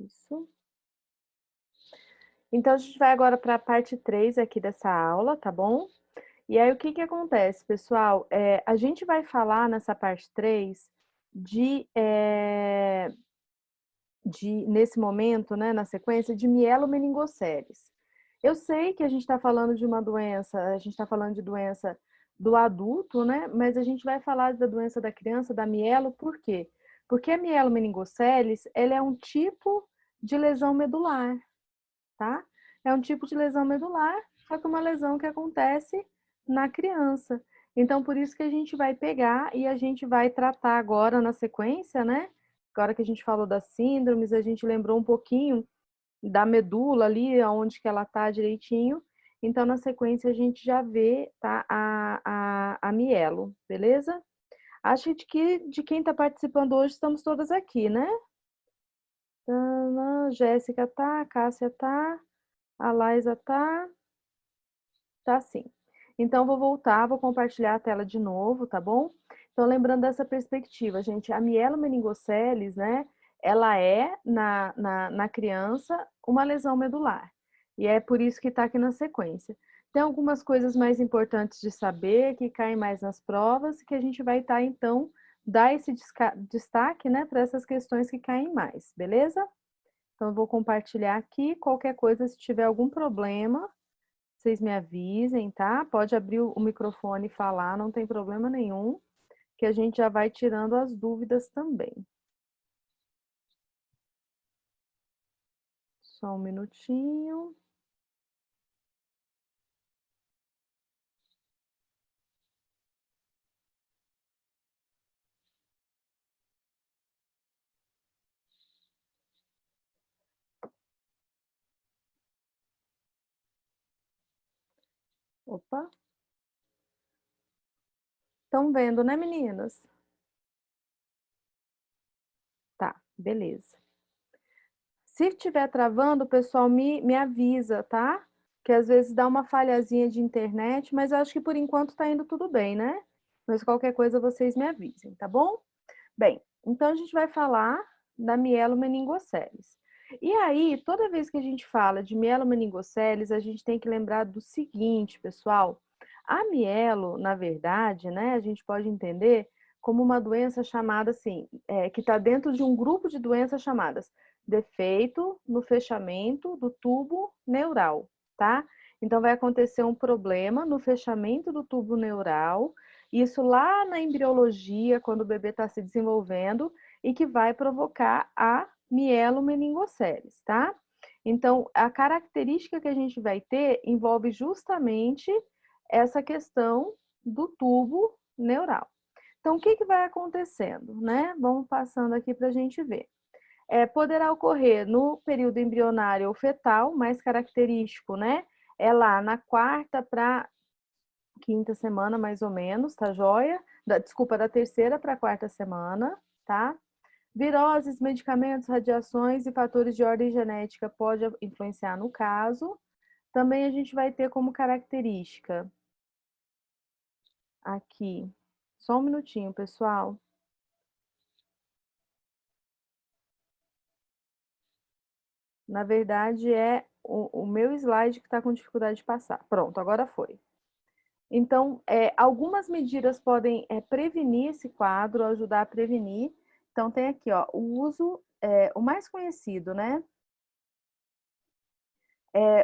Isso. Então, a gente vai agora para a parte 3 aqui dessa aula, tá bom? E aí, o que que acontece, pessoal? A gente vai falar nessa parte 3 de, nesse momento, né, na sequência, de mielomeningoceles. Eu sei que a gente está falando de uma doença, a gente está falando de doença do adulto, né? Mas a gente vai falar da doença da criança, da mielo, por quê? Porque a mielomeningoceles, ele é um tipo de lesão medular, tá? É um tipo de lesão medular, só que uma lesão que acontece na criança. Então, por isso que a gente vai pegar e a gente vai tratar agora na sequência, né? Agora que a gente falou das síndromes, a gente lembrou um pouquinho da medula ali, onde que ela tá direitinho. Então, na sequência, a gente já vê, tá, a mielo, beleza? Acho que de quem está participando hoje, estamos todas aqui, né? Jéssica tá, Cássia tá, a Laísa tá, tá sim. Então, vou voltar, vou compartilhar a tela de novo, tá bom? Então, lembrando dessa perspectiva, gente, a mielomeningoceles, né, ela é, na criança, uma lesão medular. E é por isso que está aqui na sequência. Tem algumas coisas mais importantes de saber, que caem mais nas provas, que a gente vai estar, então, dar esse destaque, né, para essas questões que caem mais, beleza? Então, eu vou compartilhar aqui. Qualquer coisa, se tiver algum problema, vocês me avisem, tá? Pode abrir o microfone e falar, não tem problema nenhum, que a gente já vai tirando as dúvidas também. Só um minutinho. Opa. Estão vendo, né, meninas? Tá, beleza. Se estiver travando, o pessoal me avisa, tá? Que às vezes dá uma falhazinha de internet, mas eu acho que por enquanto tá indo tudo bem, né? Mas qualquer coisa vocês me avisem, tá bom? Bem, então a gente vai falar da mielomeningoceles. E aí, toda vez que a gente fala de mielomeningoceles, a gente tem que lembrar do seguinte, pessoal. A mielo, na verdade, né, a gente pode entender como uma doença chamada assim, que está dentro de um grupo de doenças chamadas defeito no fechamento do tubo neural, tá? Então vai acontecer um problema no fechamento do tubo neural, isso lá na embriologia, quando o bebê está se desenvolvendo, e que vai provocar a mielomeningoceles, tá? Então, a característica que a gente vai ter envolve justamente essa questão do tubo neural. Então, o que, que vai acontecendo, né? Vamos passando aqui para a gente ver. Poderá ocorrer no período embrionário ou fetal, mais característico, né? É lá na quarta para quinta semana, mais ou menos, tá joia? Desculpa, da terceira para a quarta semana, tá? Viroses, medicamentos, radiações e fatores de ordem genética podem influenciar no caso. Também a gente vai ter como característica aqui, só um minutinho, pessoal. Na verdade, é o meu slide que está com dificuldade de passar. Pronto, agora foi. Então, algumas medidas podem prevenir esse quadro, ajudar a prevenir. Então, tem aqui, ó, o uso, o mais conhecido, né?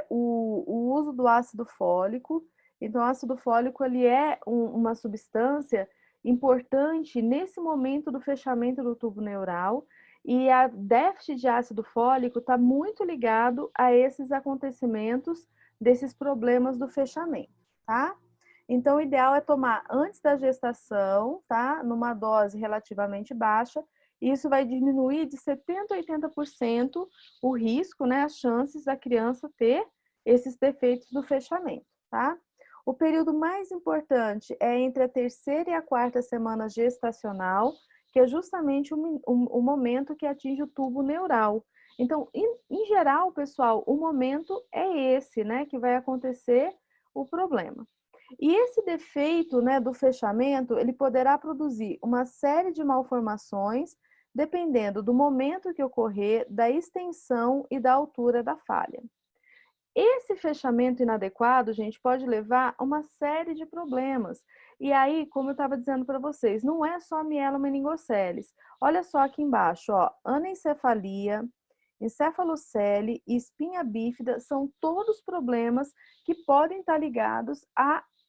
O uso do ácido fólico. Então, o ácido fólico, ele é uma substância importante nesse momento do fechamento do tubo neural, e a déficit de ácido fólico está muito ligado a esses acontecimentos, desses problemas do fechamento, tá? Então, o ideal é tomar antes da gestação, tá? Numa dose relativamente baixa. Isso vai diminuir de 70% a 80% o risco, né? As chances da criança ter esses defeitos do fechamento, tá? O período mais importante é entre a terceira e a quarta semana gestacional, que é justamente o momento que atinge o tubo neural. Então, em geral, pessoal, o momento é esse, né? Que vai acontecer o problema. E esse defeito, né, do fechamento, ele poderá produzir uma série de malformações, dependendo do momento que ocorrer, da extensão e da altura da falha. Esse fechamento inadequado, gente, pode levar a uma série de problemas. E aí, como eu estava dizendo para vocês, não é só mielomeningoceles. Olha só aqui embaixo, ó, anencefalia, encefalocele e espinha bífida são todos problemas que podem estar ligados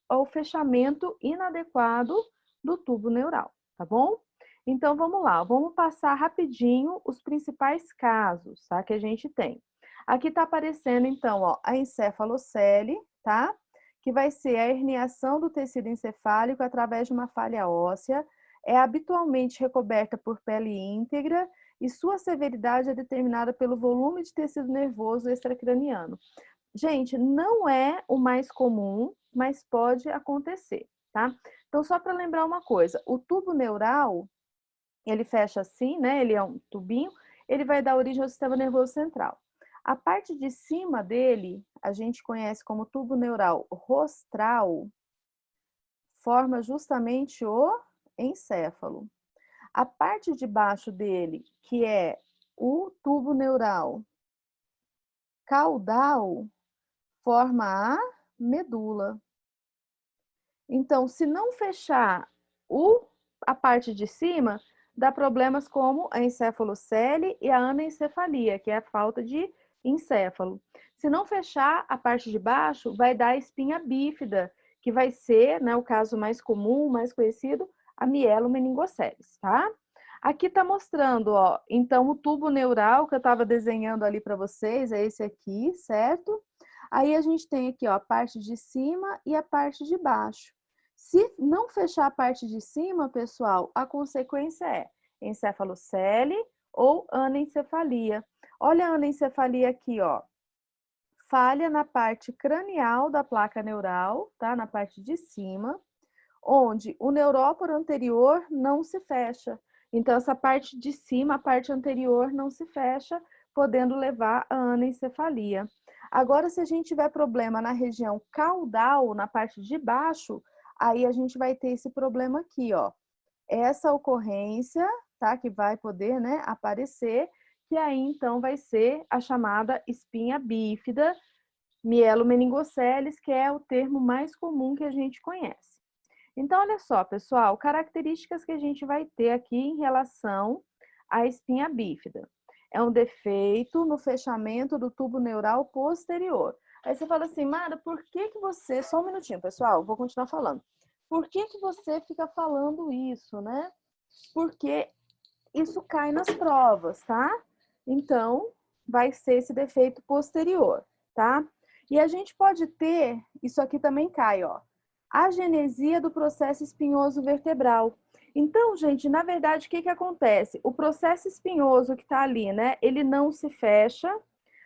ao fechamento inadequado do tubo neural, tá bom? Então, vamos lá, vamos passar rapidinho os principais casos, tá, que a gente tem. Aqui está aparecendo, então, ó, a encefalocele, tá? Que vai ser a herniação do tecido encefálico através de uma falha óssea, é habitualmente recoberta por pele íntegra e sua severidade é determinada pelo volume de tecido nervoso extracraniano. Gente, não é o mais comum, mas pode acontecer, tá? Então, só para lembrar uma coisa, o tubo neural, ele fecha assim, né? Ele é um tubinho, ele vai dar origem ao sistema nervoso central. A parte de cima dele, a gente conhece como tubo neural rostral, forma justamente o encéfalo. A parte de baixo dele, que é o tubo neural caudal, forma a medula. Então, se não fechar a parte de cima, dá problemas como a encefalocele e a anencefalia, que é a falta de encéfalo. Se não fechar a parte de baixo, vai dar a espinha bífida, que vai ser, né, o caso mais comum, mais conhecido, a mielomeningoceles, tá? Aqui tá mostrando, ó, então o tubo neural que eu estava desenhando ali para vocês, é esse aqui, certo? Aí a gente tem aqui, ó, a parte de cima e a parte de baixo. Se não fechar a parte de cima, pessoal, a consequência é encefalocele ou anencefalia. Olha a anencefalia aqui, ó. Falha na parte cranial da placa neural, tá? Na parte de cima, onde o neuróporo anterior não se fecha. Então, essa parte de cima, a parte anterior não se fecha, podendo levar a anencefalia. Agora, se a gente tiver problema na região caudal, na parte de baixo, aí a gente vai ter esse problema aqui, ó. Essa ocorrência, tá? Que vai poder, né, aparecer, que aí então vai ser a chamada espinha bífida, mielomeningoceles, que é o termo mais comum que a gente conhece. Então, olha só, pessoal, características que a gente vai ter aqui em relação à espinha bífida. É um defeito no fechamento do tubo neural posterior. Aí você fala assim, Mara, por que você... Só um minutinho, pessoal, vou continuar falando. Por que você fica falando isso, né? Porque isso cai nas provas, tá? Então, vai ser esse defeito posterior, tá? E a gente pode ter, isso aqui também cai, ó, agenesia do processo espinhoso vertebral. Então, gente, na verdade, o que acontece? O processo espinhoso que está ali, né, ele não se fecha,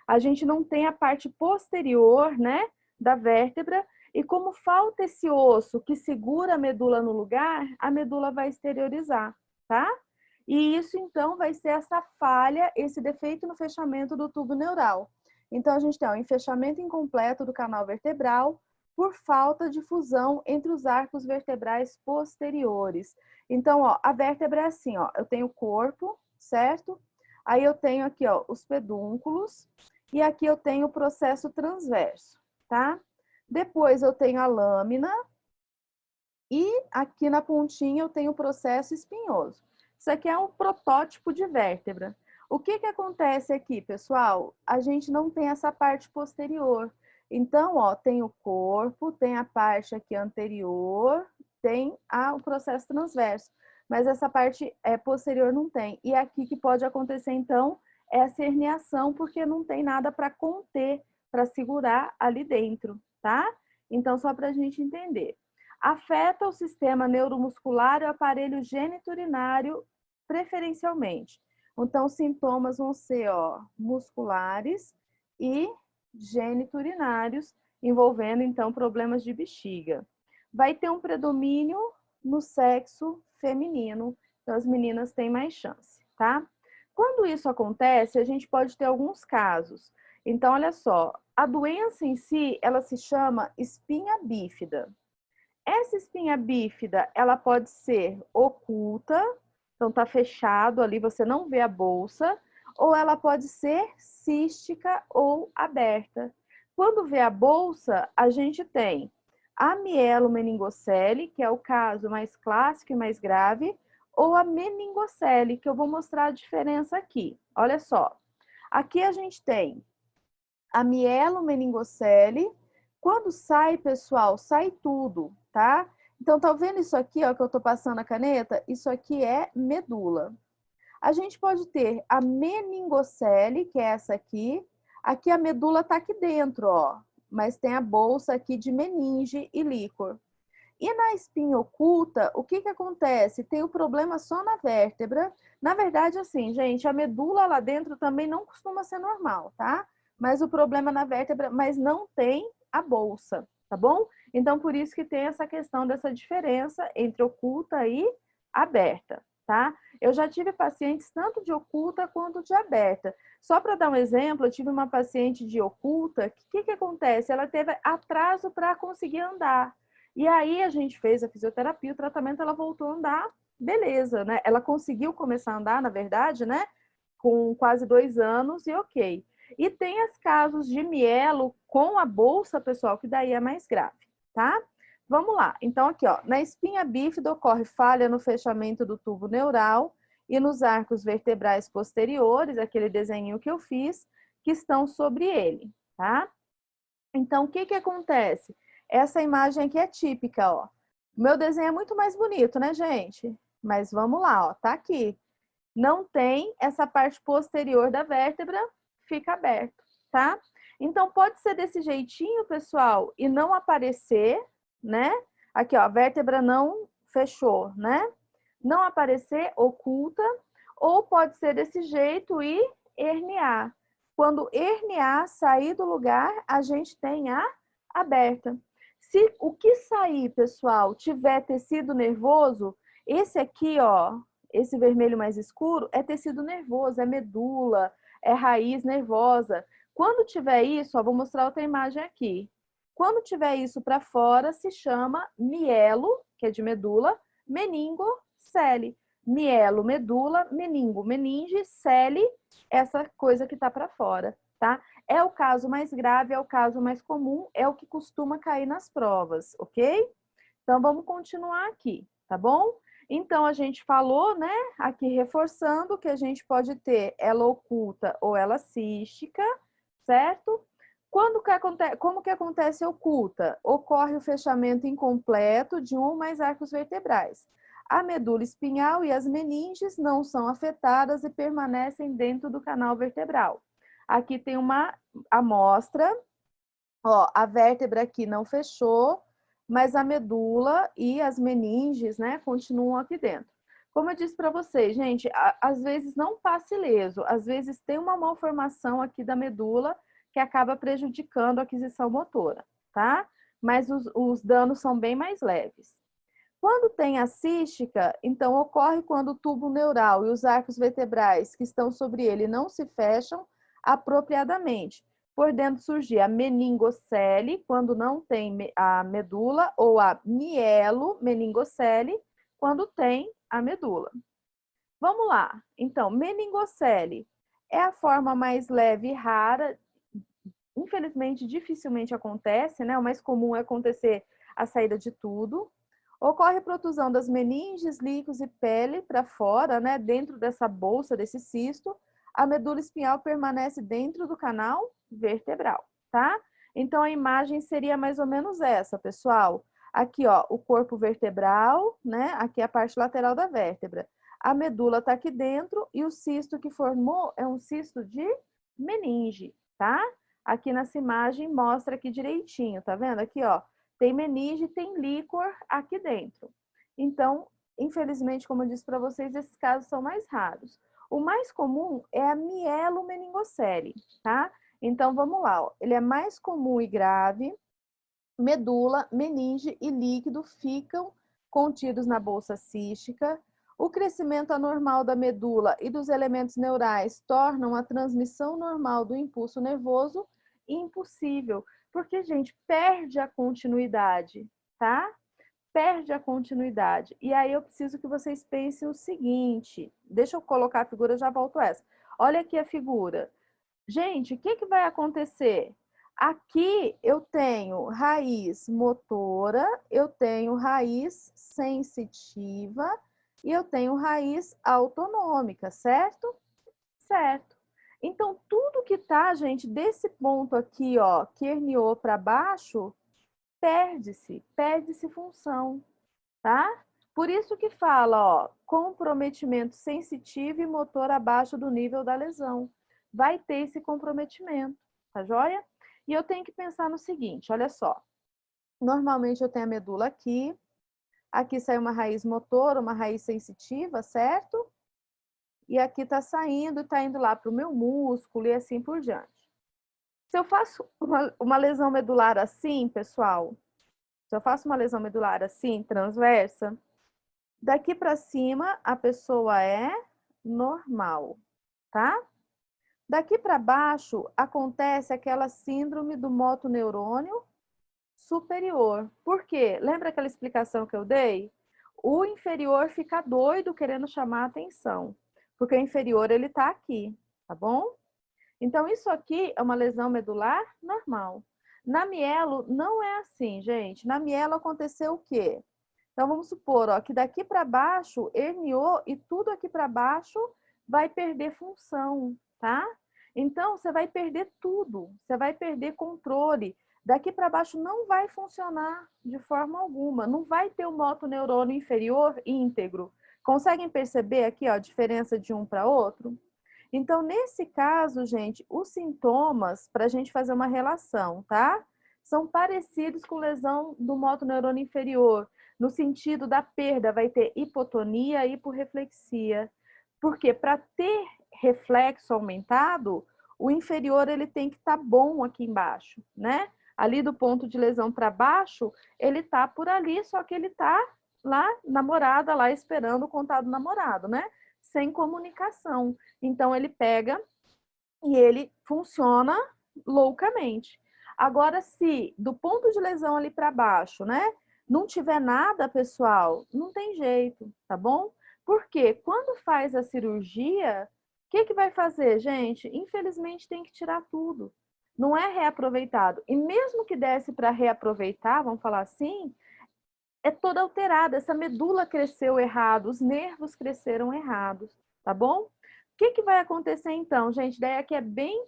a gente não tem a parte posterior, né, da vértebra, e como falta esse osso que segura a medula no lugar, a medula vai exteriorizar, tá? E isso, então, vai ser essa falha, esse defeito no fechamento do tubo neural. Então, a gente tem um fechamento incompleto do canal vertebral por falta de fusão entre os arcos vertebrais posteriores. Então, ó, a vértebra é assim, ó, eu tenho o corpo, certo? Aí eu tenho aqui, ó, os pedúnculos e aqui eu tenho o processo transverso, tá? Depois eu tenho a lâmina e aqui na pontinha eu tenho o processo espinhoso. Isso aqui é um protótipo de vértebra. O que acontece aqui, pessoal? A gente não tem essa parte posterior. Então, ó, tem o corpo, tem a parte aqui anterior, tem o processo transverso. Mas essa parte posterior não tem. E aqui que pode acontecer, então, é essa herniação, porque não tem nada para conter, para segurar ali dentro, tá? Então, só para a gente entender. Afeta o sistema neuromuscular e o aparelho geniturinário preferencialmente. Então, os sintomas vão ser, ó, musculares e geniturinários, envolvendo, então, problemas de bexiga. Vai ter um predomínio no sexo feminino, então as meninas têm mais chance, tá? Quando isso acontece, a gente pode ter alguns casos. Então, olha só, a doença em si, ela se chama espinha bífida. Essa espinha bífida, ela pode ser oculta, Então tá fechado ali, você não vê a bolsa, ou ela pode ser cística ou aberta. Quando vê a bolsa, a gente tem a mielomeningocele, que é o caso mais clássico e mais grave, ou a meningocele, que eu vou mostrar a diferença aqui. Olha só, aqui a gente tem a mielomeningocele. Quando sai, pessoal, sai tudo, tá? Então, tá vendo isso aqui, ó, que eu tô passando a caneta? Isso aqui é medula. A gente pode ter a meningocele, que é essa aqui. Aqui a medula tá aqui dentro, ó. Mas tem a bolsa aqui de meninge e líquor. E na espinha oculta, o que que acontece? Tem o problema só na vértebra. Na verdade, assim, gente, a medula lá dentro também não costuma ser normal, tá? Mas o problema na vértebra, mas não tem a bolsa, tá bom? Então, por isso que tem essa questão dessa diferença entre oculta e aberta, tá? Eu já tive pacientes tanto de oculta quanto de aberta. Só para dar um exemplo, eu tive uma paciente de oculta, o que que acontece? Ela teve atraso para conseguir andar. E aí a gente fez a fisioterapia, o tratamento, ela voltou a andar, beleza, né? Ela conseguiu começar a andar, na verdade, né? Com quase 2 anos e ok. E tem os casos de mielo com a bolsa, pessoal, que daí é mais grave, tá? Vamos lá. Então, aqui, ó, na espinha bífida ocorre falha no fechamento do tubo neural e nos arcos vertebrais posteriores, aquele desenho que eu fiz, que estão sobre ele, tá? Então, o que que acontece? Essa imagem aqui é típica, ó. O meu desenho é muito mais bonito, né, gente? Mas vamos lá, ó, tá aqui. Não tem essa parte posterior da vértebra, fica aberto, tá? Então, pode ser desse jeitinho, pessoal, e não aparecer, né? Aqui, ó, a vértebra não fechou, né? Não aparecer, oculta, ou pode ser desse jeito e herniar. Quando herniar, sair do lugar, a gente tem a aberta. Se o que sair, pessoal, tiver tecido nervoso, esse aqui, ó, esse vermelho mais escuro, é tecido nervoso, é medula, é raiz nervosa. Quando tiver isso, ó, vou mostrar outra imagem aqui. Quando tiver isso para fora, se chama mielo, que é de medula, meningocele. Mielo, medula, meningo, meninge, cele, essa coisa que está para fora, tá? É o caso mais grave, é o caso mais comum, é o que costuma cair nas provas, ok? Então, vamos continuar aqui, tá bom? Então, a gente falou, né, aqui reforçando que a gente pode ter ela oculta ou ela cística, certo? Como que acontece oculta? Ocorre o fechamento incompleto de um ou mais arcos vertebrais. A medula espinhal e as meninges não são afetadas e permanecem dentro do canal vertebral. Aqui tem uma amostra, ó, a vértebra aqui não fechou, mas a medula e as meninges, né, continuam aqui dentro. Como eu disse para vocês, gente, às vezes não passa ileso, às vezes tem uma malformação aqui da medula que acaba prejudicando a aquisição motora, tá? Mas os danos são bem mais leves. Quando tem a cística, então ocorre quando o tubo neural e os arcos vertebrais que estão sobre ele não se fecham apropriadamente, podendo surgir a meningocele, quando não tem a medula, ou a mielomeningocele, quando tem a medula. Vamos lá. Então, meningocele é a forma mais leve e rara, infelizmente, dificilmente acontece, né? O mais comum é acontecer a saída de tudo. Ocorre protusão das meninges, líquios e pele para fora, né? Dentro dessa bolsa, desse cisto. A medula espinhal permanece dentro do canal vertebral, tá? Então, a imagem seria mais ou menos essa, pessoal. Aqui, ó, o corpo vertebral, né? Aqui a parte lateral da vértebra. A medula está aqui dentro e o cisto que formou é um cisto de meninge, tá? Aqui nessa imagem mostra aqui direitinho, tá vendo? Aqui, ó, tem meninge, tem líquor aqui dentro. Então, infelizmente, como eu disse para vocês, esses casos são mais raros. O mais comum é a mielomeningocele, tá? Então, vamos lá, ó. Ele é mais comum e grave. Medula, meninge e líquido ficam contidos na bolsa cística. O crescimento anormal da medula e dos elementos neurais tornam a transmissão normal do impulso nervoso impossível, porque, gente, perde a continuidade, tá? perde a continuidade. E aí eu preciso que vocês pensem o seguinte, deixa eu colocar a figura, eu já volto essa. Olha aqui a figura. Gente, o que vai acontecer? Aqui eu tenho raiz motora, eu tenho raiz sensitiva e eu tenho raiz autonômica, certo? Certo. Então, tudo que tá, gente, desse ponto aqui, ó, que herniou para baixo, perde-se função, tá? Por isso que fala, ó, comprometimento sensitivo e motor abaixo do nível da lesão. Vai ter esse comprometimento, tá joia? E eu tenho que pensar no seguinte, olha só. Normalmente eu tenho a medula aqui sai uma raiz motora, uma raiz sensitiva, certo? E aqui tá saindo, tá indo lá para o meu músculo e assim por diante. Se eu faço uma lesão medular assim, pessoal, se eu faço uma lesão medular assim, transversa, daqui para cima a pessoa é normal, tá? Daqui para baixo acontece aquela síndrome do motoneurônio superior. Por quê? Lembra aquela explicação que eu dei? O inferior fica doido querendo chamar a atenção, porque o inferior ele tá aqui, tá bom? Então, isso aqui é uma lesão medular normal. Na mielo, não é assim, gente. Na mielo aconteceu o quê? Então, vamos supor, ó, que daqui para baixo herniou e tudo aqui para baixo vai perder função, tá? Então, você vai perder tudo. Você vai perder controle. Daqui para baixo não vai funcionar de forma alguma. Não vai ter o motoneurônio inferior íntegro. Conseguem perceber aqui ó, a diferença de um para outro? Então, nesse caso, gente, os sintomas, para a gente fazer uma relação, tá? São parecidos com lesão do motoneurônio inferior, no sentido da perda, vai ter hipotonia e hiporreflexia. Porque para ter reflexo aumentado, o inferior ele tem que estar bom aqui embaixo, né? Ali do ponto de lesão para baixo, ele tá por ali, só que ele tá lá, namorada, lá esperando o contado namorado, né? Sem comunicação. Então, ele pega e ele funciona loucamente. Agora, se do ponto de lesão ali para baixo, né, não tiver nada, pessoal, não tem jeito, tá bom? Porque quando faz a cirurgia, o que vai fazer, gente? Infelizmente tem que tirar tudo. Não é reaproveitado. E mesmo que desse para reaproveitar, vamos falar assim, é toda alterada. Essa medula cresceu errado, os nervos cresceram errados, tá bom? O que vai acontecer então, gente? Daí aqui é bem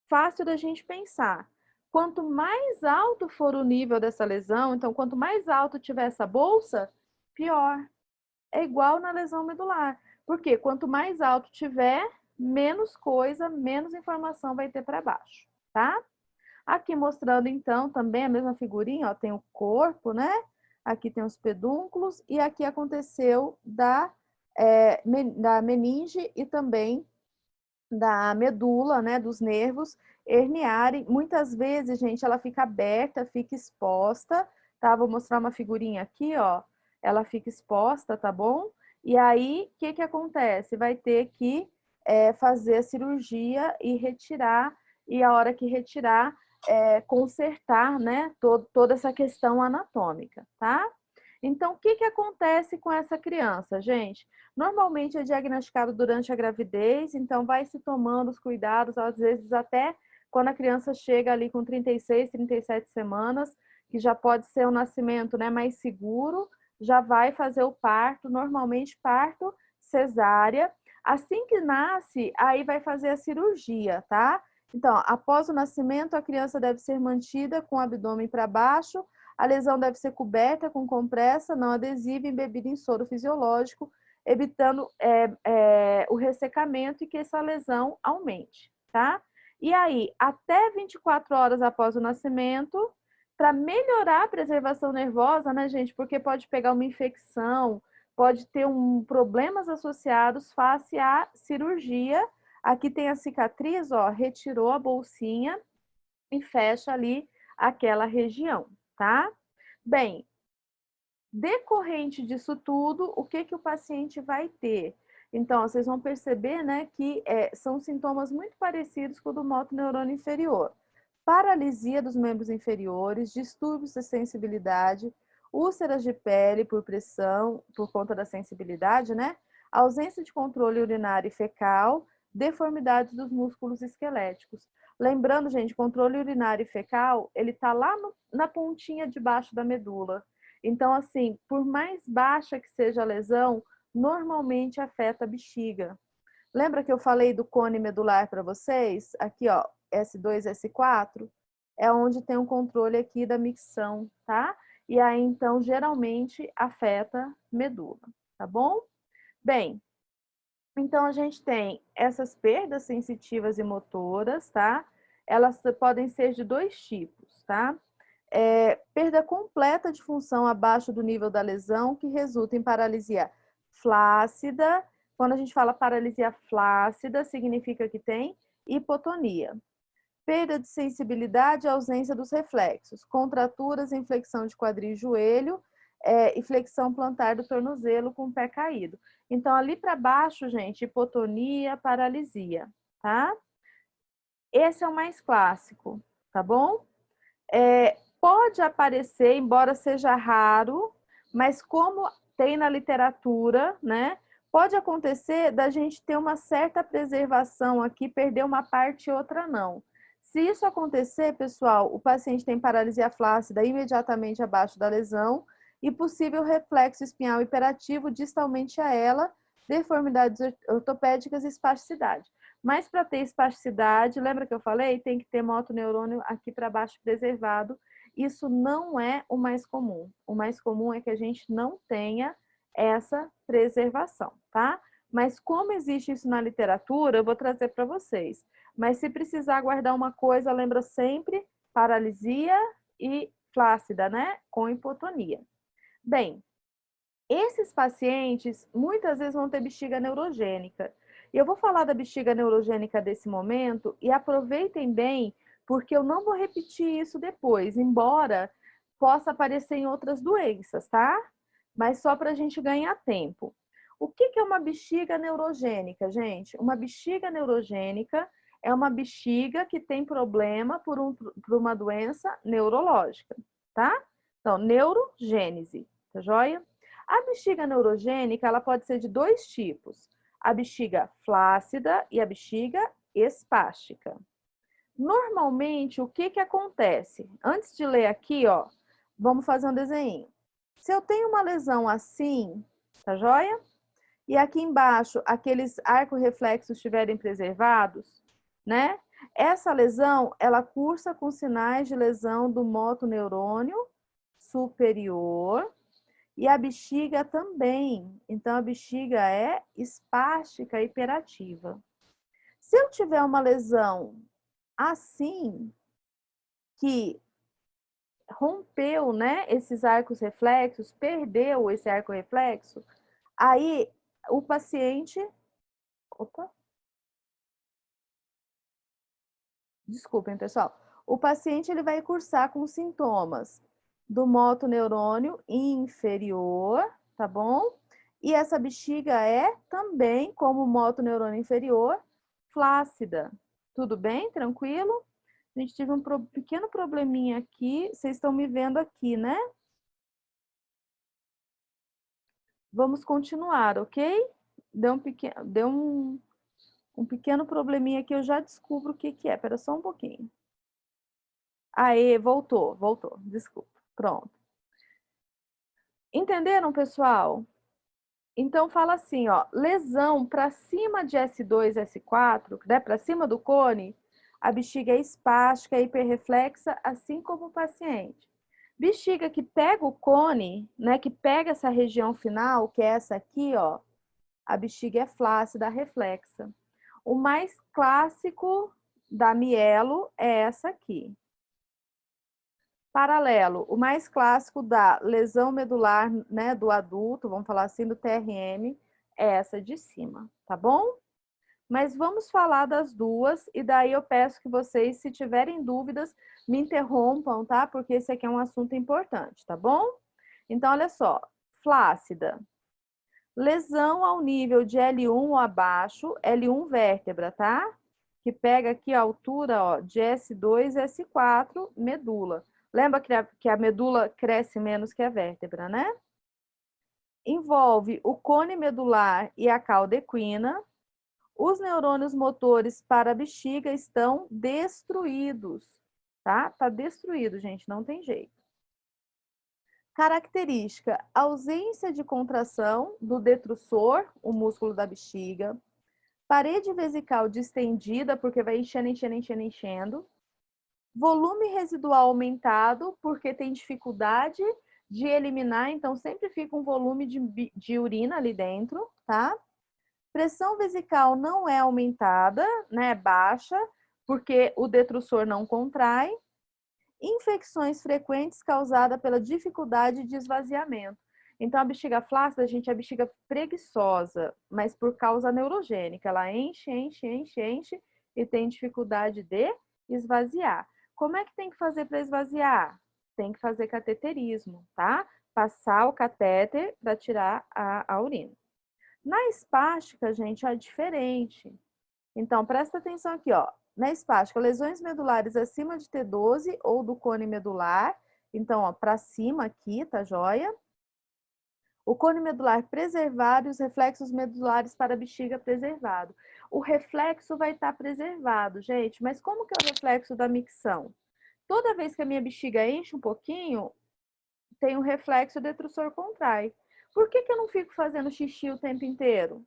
fácil da gente pensar. Quanto mais alto for o nível dessa lesão, então quanto mais alto tiver essa bolsa, pior. É igual na lesão medular. Porque quanto mais alto tiver, menos coisa, menos informação vai ter para baixo, tá? Aqui mostrando então também a mesma figurinha, ó, tem o corpo, né? Aqui tem os pedúnculos e aqui aconteceu da meninge e também da medula, né, dos nervos herniarem. Muitas vezes, gente, ela fica aberta, fica exposta, tá? Vou mostrar uma figurinha aqui, ó. Ela fica exposta, tá bom? E aí, o que acontece? Vai ter que fazer a cirurgia e retirar, e a hora que retirar, consertar, né, toda essa questão anatômica, tá? Então, o que acontece com essa criança, gente? Normalmente é diagnosticado durante a gravidez, então vai se tomando os cuidados, às vezes até quando a criança chega ali com 36, 37 semanas, que já pode ser um nascimento, né, mais seguro, já vai fazer o parto, normalmente parto cesárea. Assim que nasce, aí vai fazer a cirurgia, tá? Então, após o nascimento, a criança deve ser mantida com o abdômen para baixo, a lesão deve ser coberta com compressa não adesiva e embebida em soro fisiológico, evitando o ressecamento e que essa lesão aumente, tá? E aí, até 24 horas após o nascimento, para melhorar a preservação nervosa, né, gente? Porque pode pegar uma infecção, pode ter problemas associados face à cirurgia. Aqui tem a cicatriz, ó, retirou a bolsinha e fecha ali aquela região, tá? Bem, decorrente disso tudo, o que o paciente vai ter? Então, vocês vão perceber, né, que são sintomas muito parecidos com o do motoneurônio inferior. Paralisia dos membros inferiores, distúrbios de sensibilidade, úlceras de pele por pressão, por conta da sensibilidade, né? Ausência de controle urinário e fecal, deformidades dos músculos esqueléticos. Lembrando, gente, controle urinário e fecal, ele tá lá na pontinha de baixo da medula. Então, assim, por mais baixa que seja a lesão, normalmente afeta a bexiga. Lembra que eu falei do cone medular para vocês? Aqui, ó, S2, S4, é onde tem um controle aqui da micção, tá? E aí, então, geralmente afeta medula, tá bom? Bem, então a gente tem essas perdas sensitivas e motoras, tá? Elas podem ser de dois tipos, tá? Perda completa de função abaixo do nível da lesão, que resulta em paralisia flácida. Quando a gente fala paralisia flácida, significa que tem hipotonia. Perda de sensibilidade e ausência dos reflexos, contraturas, inflexão de quadril e joelho, e flexão plantar do tornozelo com o pé caído. Então, ali para baixo, gente, hipotonia, paralisia, tá? Esse é o mais clássico, tá bom? Pode aparecer, embora seja raro, mas como tem na literatura, né? Pode acontecer da gente ter uma certa preservação aqui, perder uma parte e outra não. Se isso acontecer, pessoal, o paciente tem paralisia flácida imediatamente abaixo da lesão e possível reflexo espinhal hiperativo distalmente a ela, deformidades ortopédicas e espasticidade. Mas para ter espasticidade, lembra que eu falei? Tem que ter motoneurônio aqui para baixo preservado. Isso não é o mais comum. O mais comum é que a gente não tenha essa preservação, tá? Mas como existe isso na literatura, eu vou trazer para vocês. Mas se precisar guardar uma coisa, lembra sempre paralisia e flácida, né? Com hipotonia. Bem, esses pacientes muitas vezes vão ter bexiga neurogênica. E eu vou falar da bexiga neurogênica desse momento e aproveitem bem, porque eu não vou repetir isso depois, embora possa aparecer em outras doenças, tá? Mas só para a gente ganhar tempo. O que é uma bexiga neurogênica, gente? Uma bexiga neurogênica é uma bexiga que tem problema por uma doença neurológica, tá? Então, neurogênese, tá joia? A bexiga neurogênica, ela pode ser de dois tipos, a bexiga flácida e a bexiga espástica. Normalmente, o que acontece? Antes de ler aqui, ó, vamos fazer um desenho. Se eu tenho uma lesão assim, tá joia? E aqui embaixo, aqueles arco-reflexos estiverem preservados, né? Essa lesão, ela cursa com sinais de lesão do motoneurônio superior, e a bexiga também. Então, a bexiga é espástica hiperativa. Se eu tiver uma lesão assim, que rompeu, né, esses arcos reflexos, perdeu esse arco reflexo, aí o paciente... Opa! Desculpem, pessoal. O paciente ele vai cursar com sintomas do motoneurônio inferior, tá bom? E essa bexiga é também, como o motoneurônio inferior, flácida. Tudo bem? Tranquilo? A gente teve um pequeno probleminha aqui. Vocês estão me vendo aqui, né? Vamos continuar, ok? Deu um pequeno probleminha aqui, eu já descubro o que é. Espera só um pouquinho. Aê, voltou. Desculpa. Pronto. Entenderam, pessoal? Então, fala assim, ó, lesão para cima de S2, S4, né, para cima do cone, a bexiga é espástica, é hiperreflexa, assim como o paciente. Bexiga que pega o cone, né, que pega essa região final, que é essa aqui, ó, a bexiga é flácida, reflexa. O mais clássico da mielo é essa aqui. Paralelo, o mais clássico da lesão medular, né, do adulto, vamos falar assim, do TRM, é essa de cima, tá bom? Mas vamos falar das duas, e daí eu peço que vocês, se tiverem dúvidas, me interrompam, tá? Porque esse aqui é um assunto importante, tá bom? Então, olha só, flácida. Lesão ao nível de L1 ou abaixo, L1 vértebra, tá? Que pega aqui a altura, ó, de S2 e S4, medula. Lembra que a medula cresce menos que a vértebra, né? Envolve o cone medular e a cauda equina. Os neurônios motores para a bexiga estão destruídos, tá? Tá destruído, gente, não tem jeito. Característica: ausência de contração do detrusor, o músculo da bexiga. Parede vesical distendida, porque vai enchendo, enchendo, enchendo, enchendo. Volume residual aumentado, porque tem dificuldade de eliminar, então sempre fica um volume de urina ali dentro, tá? Pressão vesical não é aumentada, né? Baixa, porque o detrusor não contrai. Infecções frequentes causadas pela dificuldade de esvaziamento. Então, a bexiga flácida, gente, é a bexiga preguiçosa, mas por causa neurogênica. Ela enche, enche, enche, enche e tem dificuldade de esvaziar. Como é que tem que fazer para esvaziar? Tem que fazer cateterismo, tá? Passar o catéter para tirar a urina. Na espástica, gente, é diferente. Então, presta atenção aqui, ó. Na espástica, lesões medulares acima de T12 ou do cone medular. Então, ó, para cima aqui, tá joia? O cone medular preservado e os reflexos medulares para a bexiga preservado. O reflexo vai estar preservado, gente. Mas como que é o reflexo da micção? Toda vez que a minha bexiga enche um pouquinho, tem um reflexo, o detrusor contrai. Por que eu não fico fazendo xixi o tempo inteiro?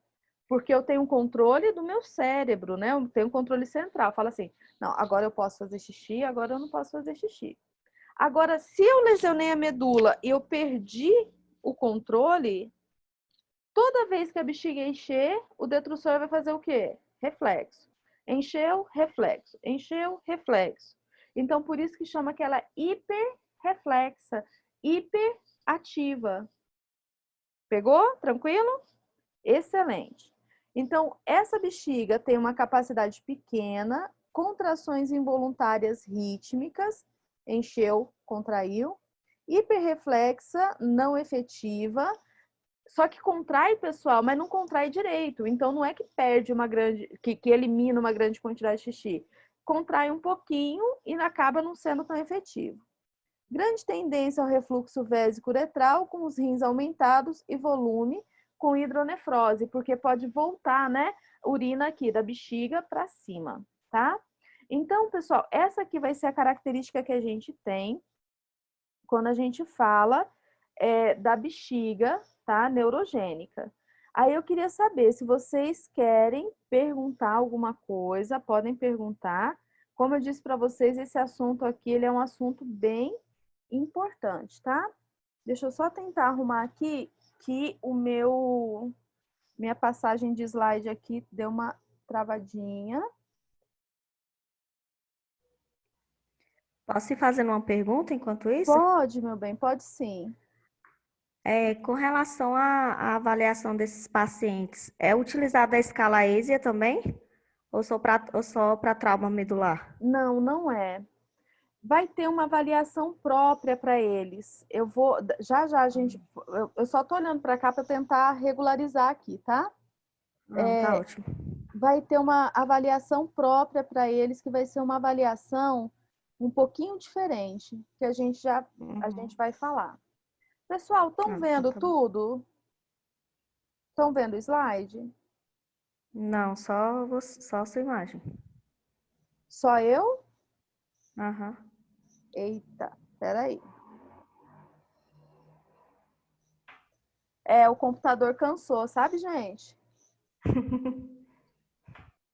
Porque eu tenho um controle do meu cérebro, né? Eu tenho um controle central. Fala assim, não, agora eu posso fazer xixi, agora eu não posso fazer xixi. Agora, se eu lesionei a medula e eu perdi o controle, toda vez que a bexiga encher, o detrusor vai fazer o quê? Reflexo. Encheu, reflexo. Encheu, reflexo. Então, por isso que chama aquela hiperreflexa, hiperativa. Pegou? Tranquilo? Excelente. Então, essa bexiga tem uma capacidade pequena, contrações involuntárias rítmicas, encheu, contraiu, hiperreflexa, não efetiva, só que contrai, pessoal, mas não contrai direito. Então, não é que perde uma grande, que elimina uma grande quantidade de xixi. Contrai um pouquinho e acaba não sendo tão efetivo. Grande tendência ao refluxo vésico-uretral, com os rins aumentados e volume, com hidronefrose, porque pode voltar, né, urina aqui da bexiga para cima, tá? Então, pessoal, essa aqui vai ser a característica que a gente tem quando a gente fala da bexiga, tá, neurogênica. Aí eu queria saber se vocês querem perguntar alguma coisa, podem perguntar. Como eu disse para vocês, esse assunto aqui, ele é um assunto bem importante, tá? Deixa eu só tentar arrumar aqui que minha passagem de slide aqui deu uma travadinha. Posso ir fazendo uma pergunta enquanto isso? Pode, meu bem, pode sim. Com relação à avaliação desses pacientes, é utilizada a escala ESIA também? Ou só para trauma medular? Não, não é. Vai ter uma avaliação própria para eles. Eu vou, já já a gente, eu só tô olhando para cá para tentar regularizar aqui, tá? Não, tá ótimo. Vai ter uma avaliação própria para eles, que vai ser uma avaliação um pouquinho diferente, que a gente Uhum. vai falar. Pessoal, estão Ah, então vendo tá bom. tudo? Estão vendo o slide? Não, só a sua imagem. Só eu? Aham. Eita, peraí. O computador cansou, sabe, gente?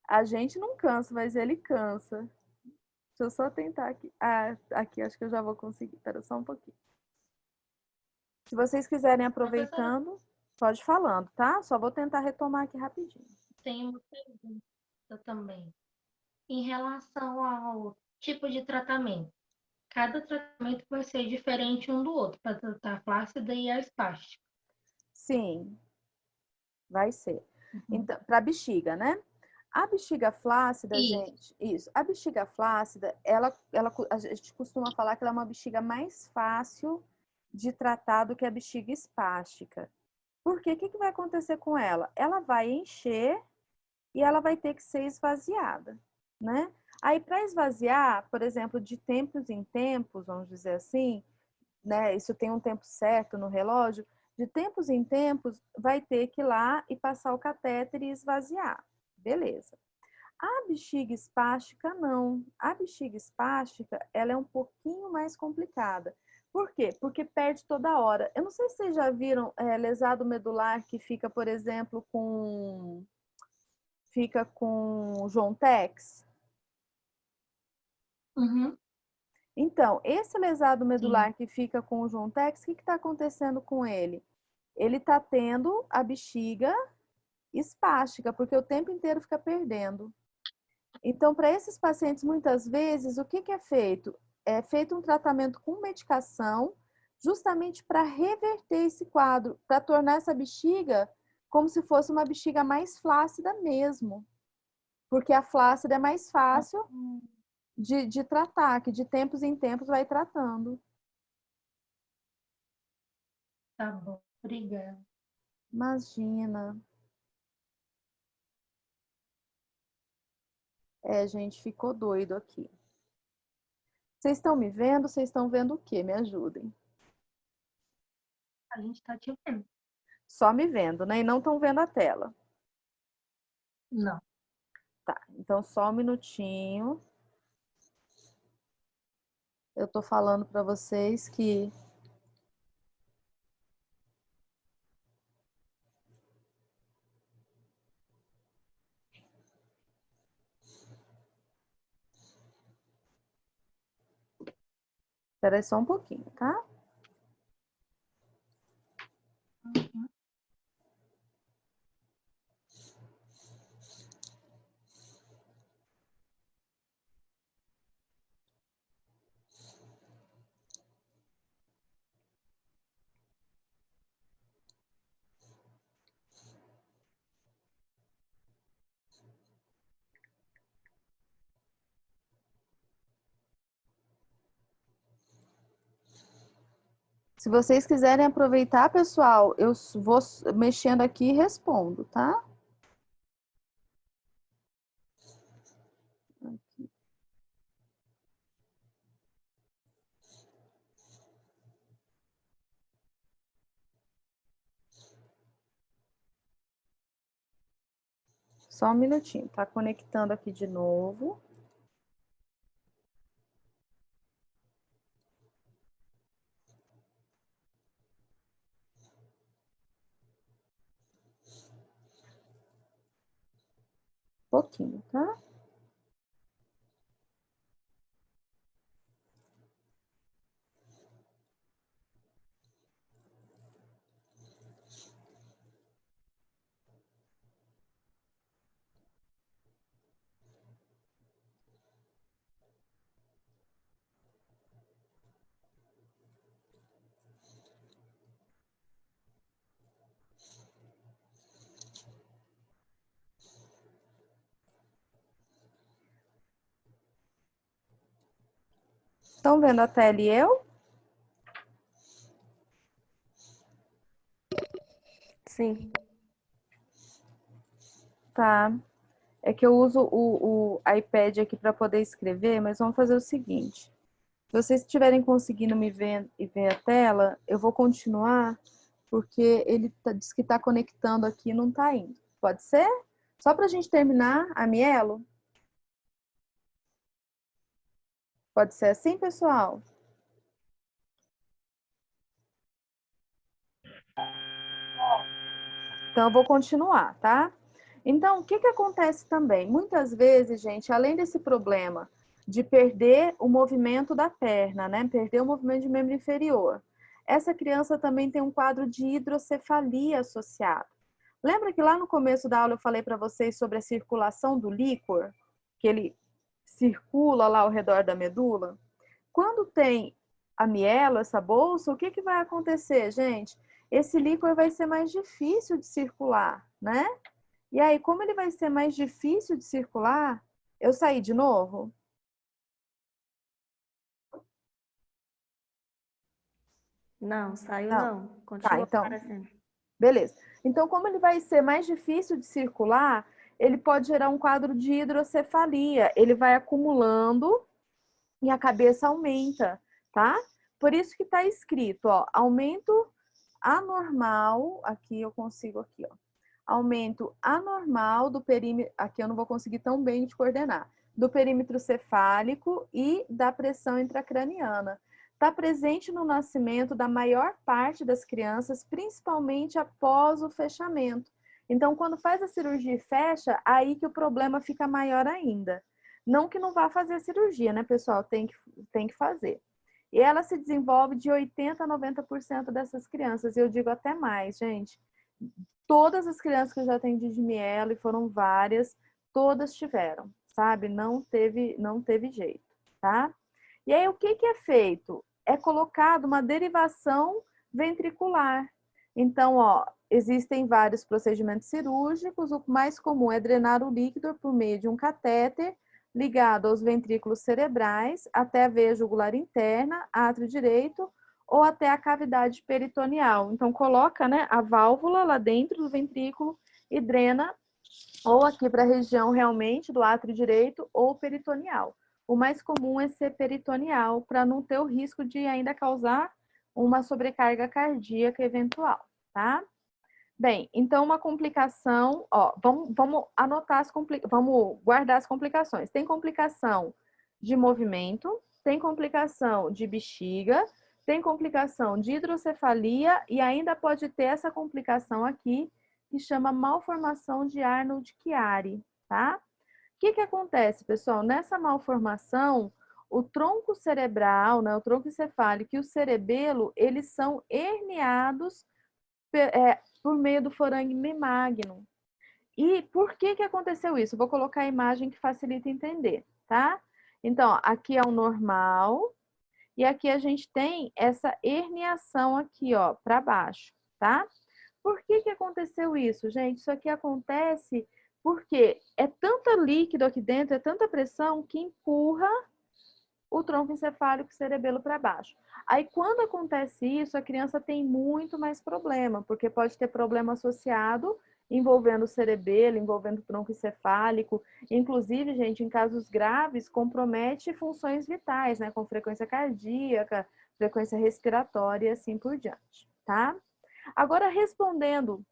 A gente não cansa, mas ele cansa. Deixa eu só tentar aqui. Ah, aqui, acho que eu já vou conseguir. Espera só um pouquinho. Se vocês quiserem Professora, aproveitando, pode ir falando, tá? Só vou tentar retomar aqui rapidinho. tem uma pergunta também. Em relação ao tipo de tratamento, cada tratamento vai ser diferente um do outro para tratar a flácida e a espástica. Sim, vai ser. Uhum. Então, para bexiga, né? A bexiga flácida, Isso. gente, isso. A bexiga flácida, a gente costuma falar que ela é uma bexiga mais fácil de tratar do que a bexiga espástica. Por quê? O que vai acontecer com ela? Ela vai encher e ela vai ter que ser esvaziada, né? Aí, para esvaziar, por exemplo, de tempos em tempos, vamos dizer assim, né? Isso tem um tempo certo no relógio. De tempos em tempos, vai ter que ir lá e passar o catéter e esvaziar. Beleza. A bexiga espástica, não. A bexiga espástica, ela é um pouquinho mais complicada. Por quê? Porque perde toda hora. Eu não sei se vocês já viram lesado medular que fica, por exemplo, com Jontex. Uhum, Então, esse lesado sim. medular que fica com o Jontex, o que está acontecendo com ele? Ele está tendo a bexiga espástica, porque o tempo inteiro fica perdendo. Então, para esses pacientes, muitas vezes, o que é feito? É feito um tratamento com medicação, justamente para reverter esse quadro, para tornar essa bexiga como se fosse uma bexiga mais flácida mesmo. Porque a flácida é mais fácil Hum, de tratar, que de tempos em tempos vai tratando. Tá bom, obrigada. Imagina. Gente, ficou doido aqui. Vocês estão me vendo? Vocês estão vendo o quê? Me ajudem. A gente tá te vendo. Só me vendo, né? E não estão vendo a tela. Não. Tá, então só um minutinho. Eu tô falando para vocês que espera aí só um pouquinho, tá? Uhum. Se vocês quiserem aproveitar, pessoal, eu vou mexendo aqui e respondo, tá? Só um minutinho, tá conectando aqui de novo. Pouquinho, tá? Estão vendo a tela e eu? Sim. Tá. É que eu uso o iPad aqui para poder escrever, mas vamos fazer o seguinte. Se vocês estiverem conseguindo me ver e ver a tela, eu vou continuar, porque ele diz que está conectando aqui e não está indo. Pode ser? Só para a gente terminar a mielo? Pode ser assim, pessoal? Então, eu vou continuar, tá? Então, o que acontece também? Muitas vezes, gente, além desse problema de perder o movimento da perna, né? Perder o movimento de membro inferior, essa criança também tem um quadro de hidrocefalia associado. Lembra que lá no começo da aula eu falei para vocês sobre a circulação do líquor? Que ele circula lá ao redor da medula? Quando tem a mielo, essa bolsa, o que vai acontecer, gente? Esse líquor vai ser mais difícil de circular, né? E aí, como ele vai ser mais difícil de circular, eu saí de novo? Não, saiu Não. não. Tá, Continua então, aparecendo. beleza. Então, como ele vai ser mais difícil de circular, ele pode gerar um quadro de hidrocefalia. Ele vai acumulando e a cabeça aumenta, tá? Por isso que está escrito, ó, aumento anormal, aqui eu consigo aqui, ó. Aumento anormal do perímetro, aqui eu não vou conseguir tão bem te coordenar, do perímetro cefálico e da pressão intracraniana. Está presente no nascimento da maior parte das crianças, principalmente após o fechamento. Então, quando faz a cirurgia e fecha, aí que o problema fica maior ainda. Não que não vá fazer a cirurgia, né, pessoal? Tem que fazer. E ela se desenvolve de 80% a 90% dessas crianças. E eu digo até mais, gente. Todas as crianças que eu já atendi de mielo, e foram várias, todas tiveram, sabe? Não teve jeito, tá? E aí, o que é feito? É colocado uma derivação ventricular. Então, ó, existem vários procedimentos cirúrgicos. O mais comum é drenar o líquido por meio de um catéter ligado aos ventrículos cerebrais até a veia jugular interna, átrio direito, ou até a cavidade peritoneal. Então, coloca, né, a válvula lá dentro do ventrículo e drena ou aqui para a região realmente do átrio direito ou peritoneal. O mais comum é ser peritoneal, para não ter o risco de ainda causar uma sobrecarga cardíaca eventual, tá? Bem, então uma complicação, ó, vamos anotar vamos guardar as complicações. Tem complicação de movimento, tem complicação de bexiga, tem complicação de hidrocefalia e ainda pode ter essa complicação aqui que chama malformação de Arnold-Chiari, tá? O que acontece, pessoal? Nessa malformação, o tronco cerebral, né, o tronco encefálico e o cerebelo, eles são herniados por meio do forâmen magnum. E por que aconteceu isso? Vou colocar a imagem que facilita entender, tá? Então, aqui é o normal e aqui a gente tem essa herniação aqui, ó, para baixo, tá? Por que aconteceu isso, gente? Isso aqui acontece porque é tanto líquido aqui dentro, é tanta pressão que empurra o tronco encefálico e cerebelo para baixo. Aí, quando acontece isso, a criança tem muito mais problema, porque pode ter problema associado envolvendo o cerebelo, envolvendo o tronco encefálico. Inclusive, gente, em casos graves, compromete funções vitais, né? Com frequência cardíaca, frequência respiratória e assim por diante, tá? Agora, respondendo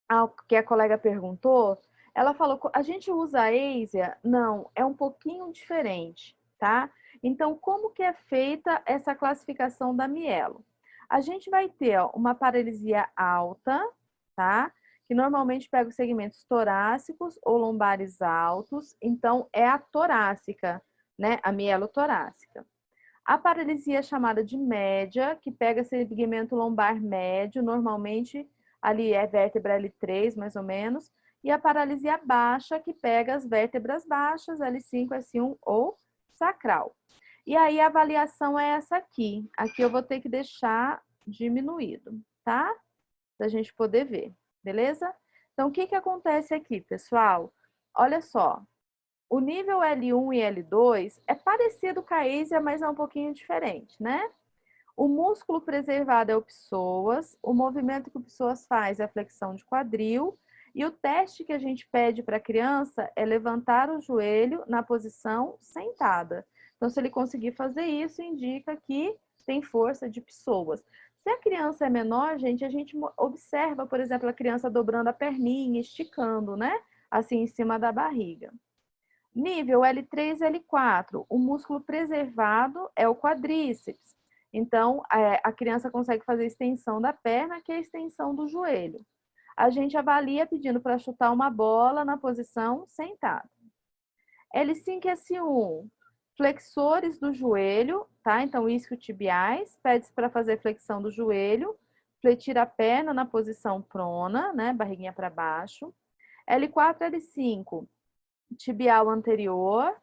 ao que a colega perguntou, ela falou, a gente usa a ASIA? Não, é um pouquinho diferente, tá? Então, como que é feita essa classificação da mielo? A gente vai ter ó, uma paralisia alta, tá? Que normalmente pega os segmentos torácicos ou lombares altos, então é a torácica, né? A mielo torácica. A paralisia é chamada de média, que pega segmento lombar médio, normalmente ali é vértebra L3, mais ou menos, e a paralisia baixa, que pega as vértebras baixas, L5, S1 ou sacral. E aí a avaliação é essa aqui. Aqui eu vou ter que deixar diminuído, tá? Pra gente poder ver, beleza? Então, o que acontece aqui, pessoal? Olha só, o nível L1 e L2 é parecido com a ASIA, mas é um pouquinho diferente, né? O músculo preservado é o psoas, o movimento que o psoas faz é a flexão de quadril, e o teste que a gente pede para a criança é levantar o joelho na posição sentada. Então, se ele conseguir fazer isso, indica que tem força de psoas. Se a criança é menor, gente, a gente observa, por exemplo, a criança dobrando a perninha, esticando, né? Assim, em cima da barriga. Nível L3 e L4, o músculo preservado é o quadríceps. Então, a criança consegue fazer a extensão da perna, que é a extensão do joelho. A gente avalia pedindo para chutar uma bola na posição sentada. L5 e S1, flexores do joelho, tá? Então, isquiotibiais, pede-se para fazer flexão do joelho, fletir a perna na posição prona, né? Barriguinha para baixo. L4 e L5, tibial anterior,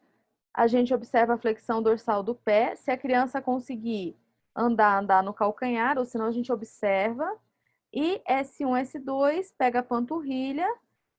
a gente observa a flexão dorsal do pé. Se a criança conseguir andar no calcanhar, ou senão a gente observa. E S1, S2, pega a panturrilha,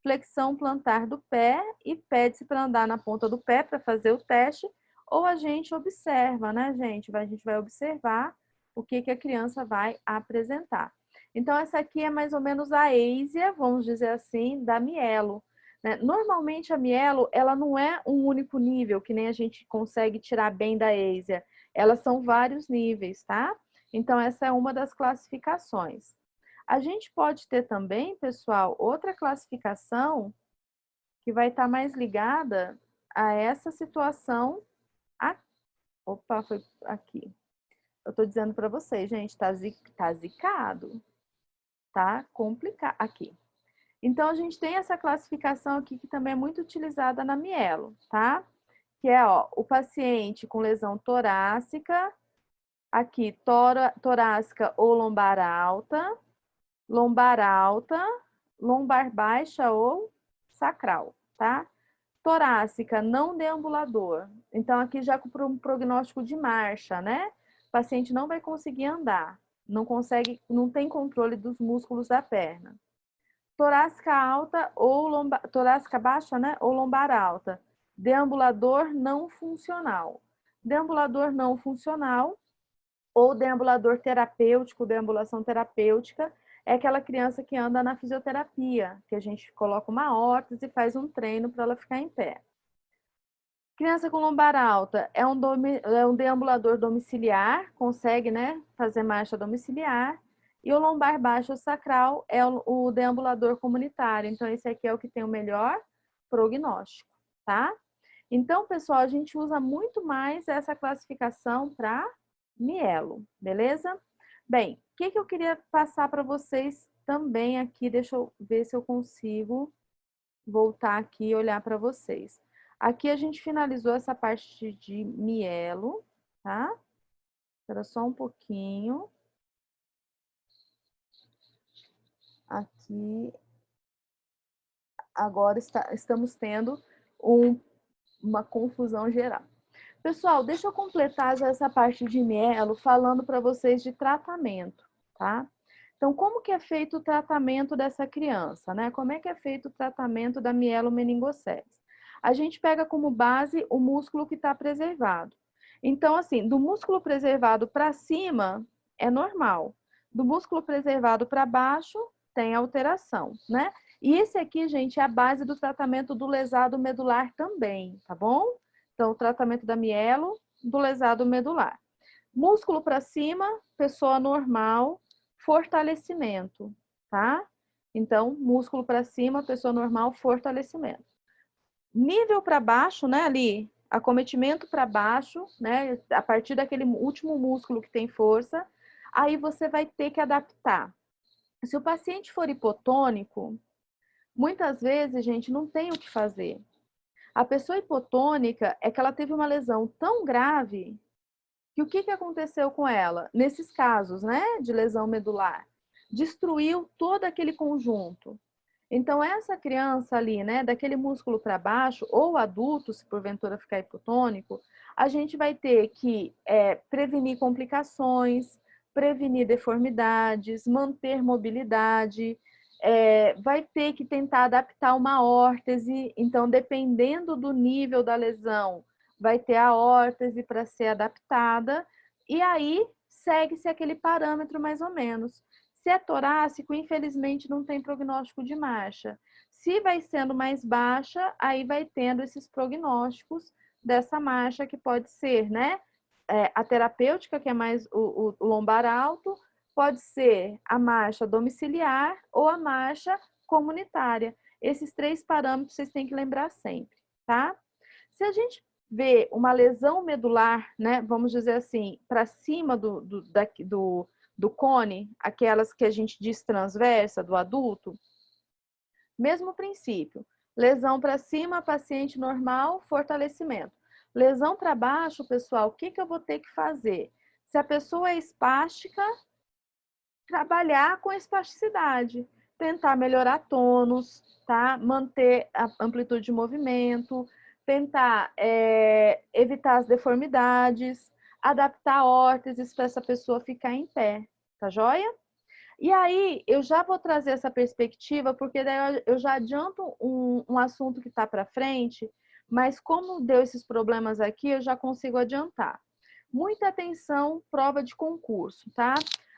flexão plantar do pé e pede-se para andar na ponta do pé para fazer o teste, ou a gente observa, né, gente? A gente vai observar o que a criança vai apresentar. Então, essa aqui é mais ou menos a ASIA, vamos dizer assim, da mielo. né? Normalmente a mielo, ela não é um único nível, que nem a gente consegue tirar bem da ESIA. Elas são vários níveis, tá? Então, essa é uma das classificações. A gente pode ter também, pessoal, outra classificação que vai estar mais ligada a essa situação. Opa, foi aqui. Eu tô dizendo para vocês, gente, tá zicado, tá complicado aqui. Então, a gente tem essa classificação aqui que também é muito utilizada na mielo, tá? Que é, ó, o paciente com lesão torácica, aqui, torácica ou lombar alta, lombar baixa ou sacral, tá? Torácica, não deambulador. Então, aqui já com um prognóstico de marcha, né? O paciente não vai conseguir andar, não tem controle dos músculos da perna. Torácica alta ou torácica baixa, né? Ou lombar alta. Deambulador não funcional. Deambulador não funcional ou deambulador terapêutico, deambulação terapêutica, é aquela criança que anda na fisioterapia, que a gente coloca uma órtese e faz um treino para ela ficar em pé. Criança com lombar alta é um deambulador domiciliar, consegue, né, fazer marcha domiciliar. E o lombar baixo sacral é o deambulador comunitário. Então, esse aqui é o que tem o melhor prognóstico, tá? Então, pessoal, a gente usa muito mais essa classificação para mielo, beleza? Bem, o que eu queria passar para vocês também aqui, deixa eu ver se eu consigo voltar aqui e olhar para vocês. Aqui a gente finalizou essa parte de mielo, tá? Espera só um pouquinho. Aqui, agora estamos tendo uma confusão geral. Pessoal, deixa eu completar já essa parte de mielo falando para vocês de tratamento, tá? Então, como que é feito o tratamento dessa criança, né? Como é que é feito o tratamento da mielomeningocele? A gente pega como base o músculo que está preservado. Então, assim, do músculo preservado para cima é normal. Do músculo preservado para baixo tem alteração, né? E esse aqui, gente, é a base do tratamento do lesado medular também, tá bom? Então, o tratamento da mielo, do lesado medular. Músculo para cima, pessoa normal, fortalecimento, tá? Então, músculo para cima, pessoa normal, fortalecimento. Nível para baixo, né, ali, acometimento para baixo, né, a partir daquele último músculo que tem força, aí você vai ter que adaptar. Se o paciente for hipotônico, muitas vezes, gente, não tem o que fazer. A pessoa hipotônica é que ela teve uma lesão tão grave que o que aconteceu com ela? Nesses casos, né, de lesão medular, destruiu todo aquele conjunto. Então, essa criança ali, né, daquele músculo para baixo, ou adulto, se porventura ficar hipotônico, a gente vai ter que prevenir complicações, prevenir deformidades, manter mobilidade, vai ter que tentar adaptar uma órtese. Então, dependendo do nível da lesão, vai ter a órtese para ser adaptada, e aí segue-se aquele parâmetro mais ou menos. Se é torácico, infelizmente não tem prognóstico de marcha. Se vai sendo mais baixa, aí vai tendo esses prognósticos dessa marcha que pode ser, né? A terapêutica, que é mais o lombar alto, pode ser a marcha domiciliar ou a marcha comunitária. Esses 3 parâmetros vocês têm que lembrar sempre, tá? Se a gente vê uma lesão medular, né, vamos dizer assim, para cima do cone, aquelas que a gente diz transversa do adulto, mesmo princípio. Lesão para cima, paciente normal, fortalecimento. Lesão para baixo, pessoal, o que eu vou ter que fazer? Se a pessoa é espástica, trabalhar com espasticidade, tentar melhorar tônus, tá? Manter a amplitude de movimento, tentar evitar as deformidades, adaptar órteses para essa pessoa ficar em pé, tá joia? E aí, eu já vou trazer essa perspectiva, porque daí eu já adianto um assunto que está para frente, mas como deu esses problemas aqui, eu já consigo adiantar. Muita atenção, prova de concurso, tá?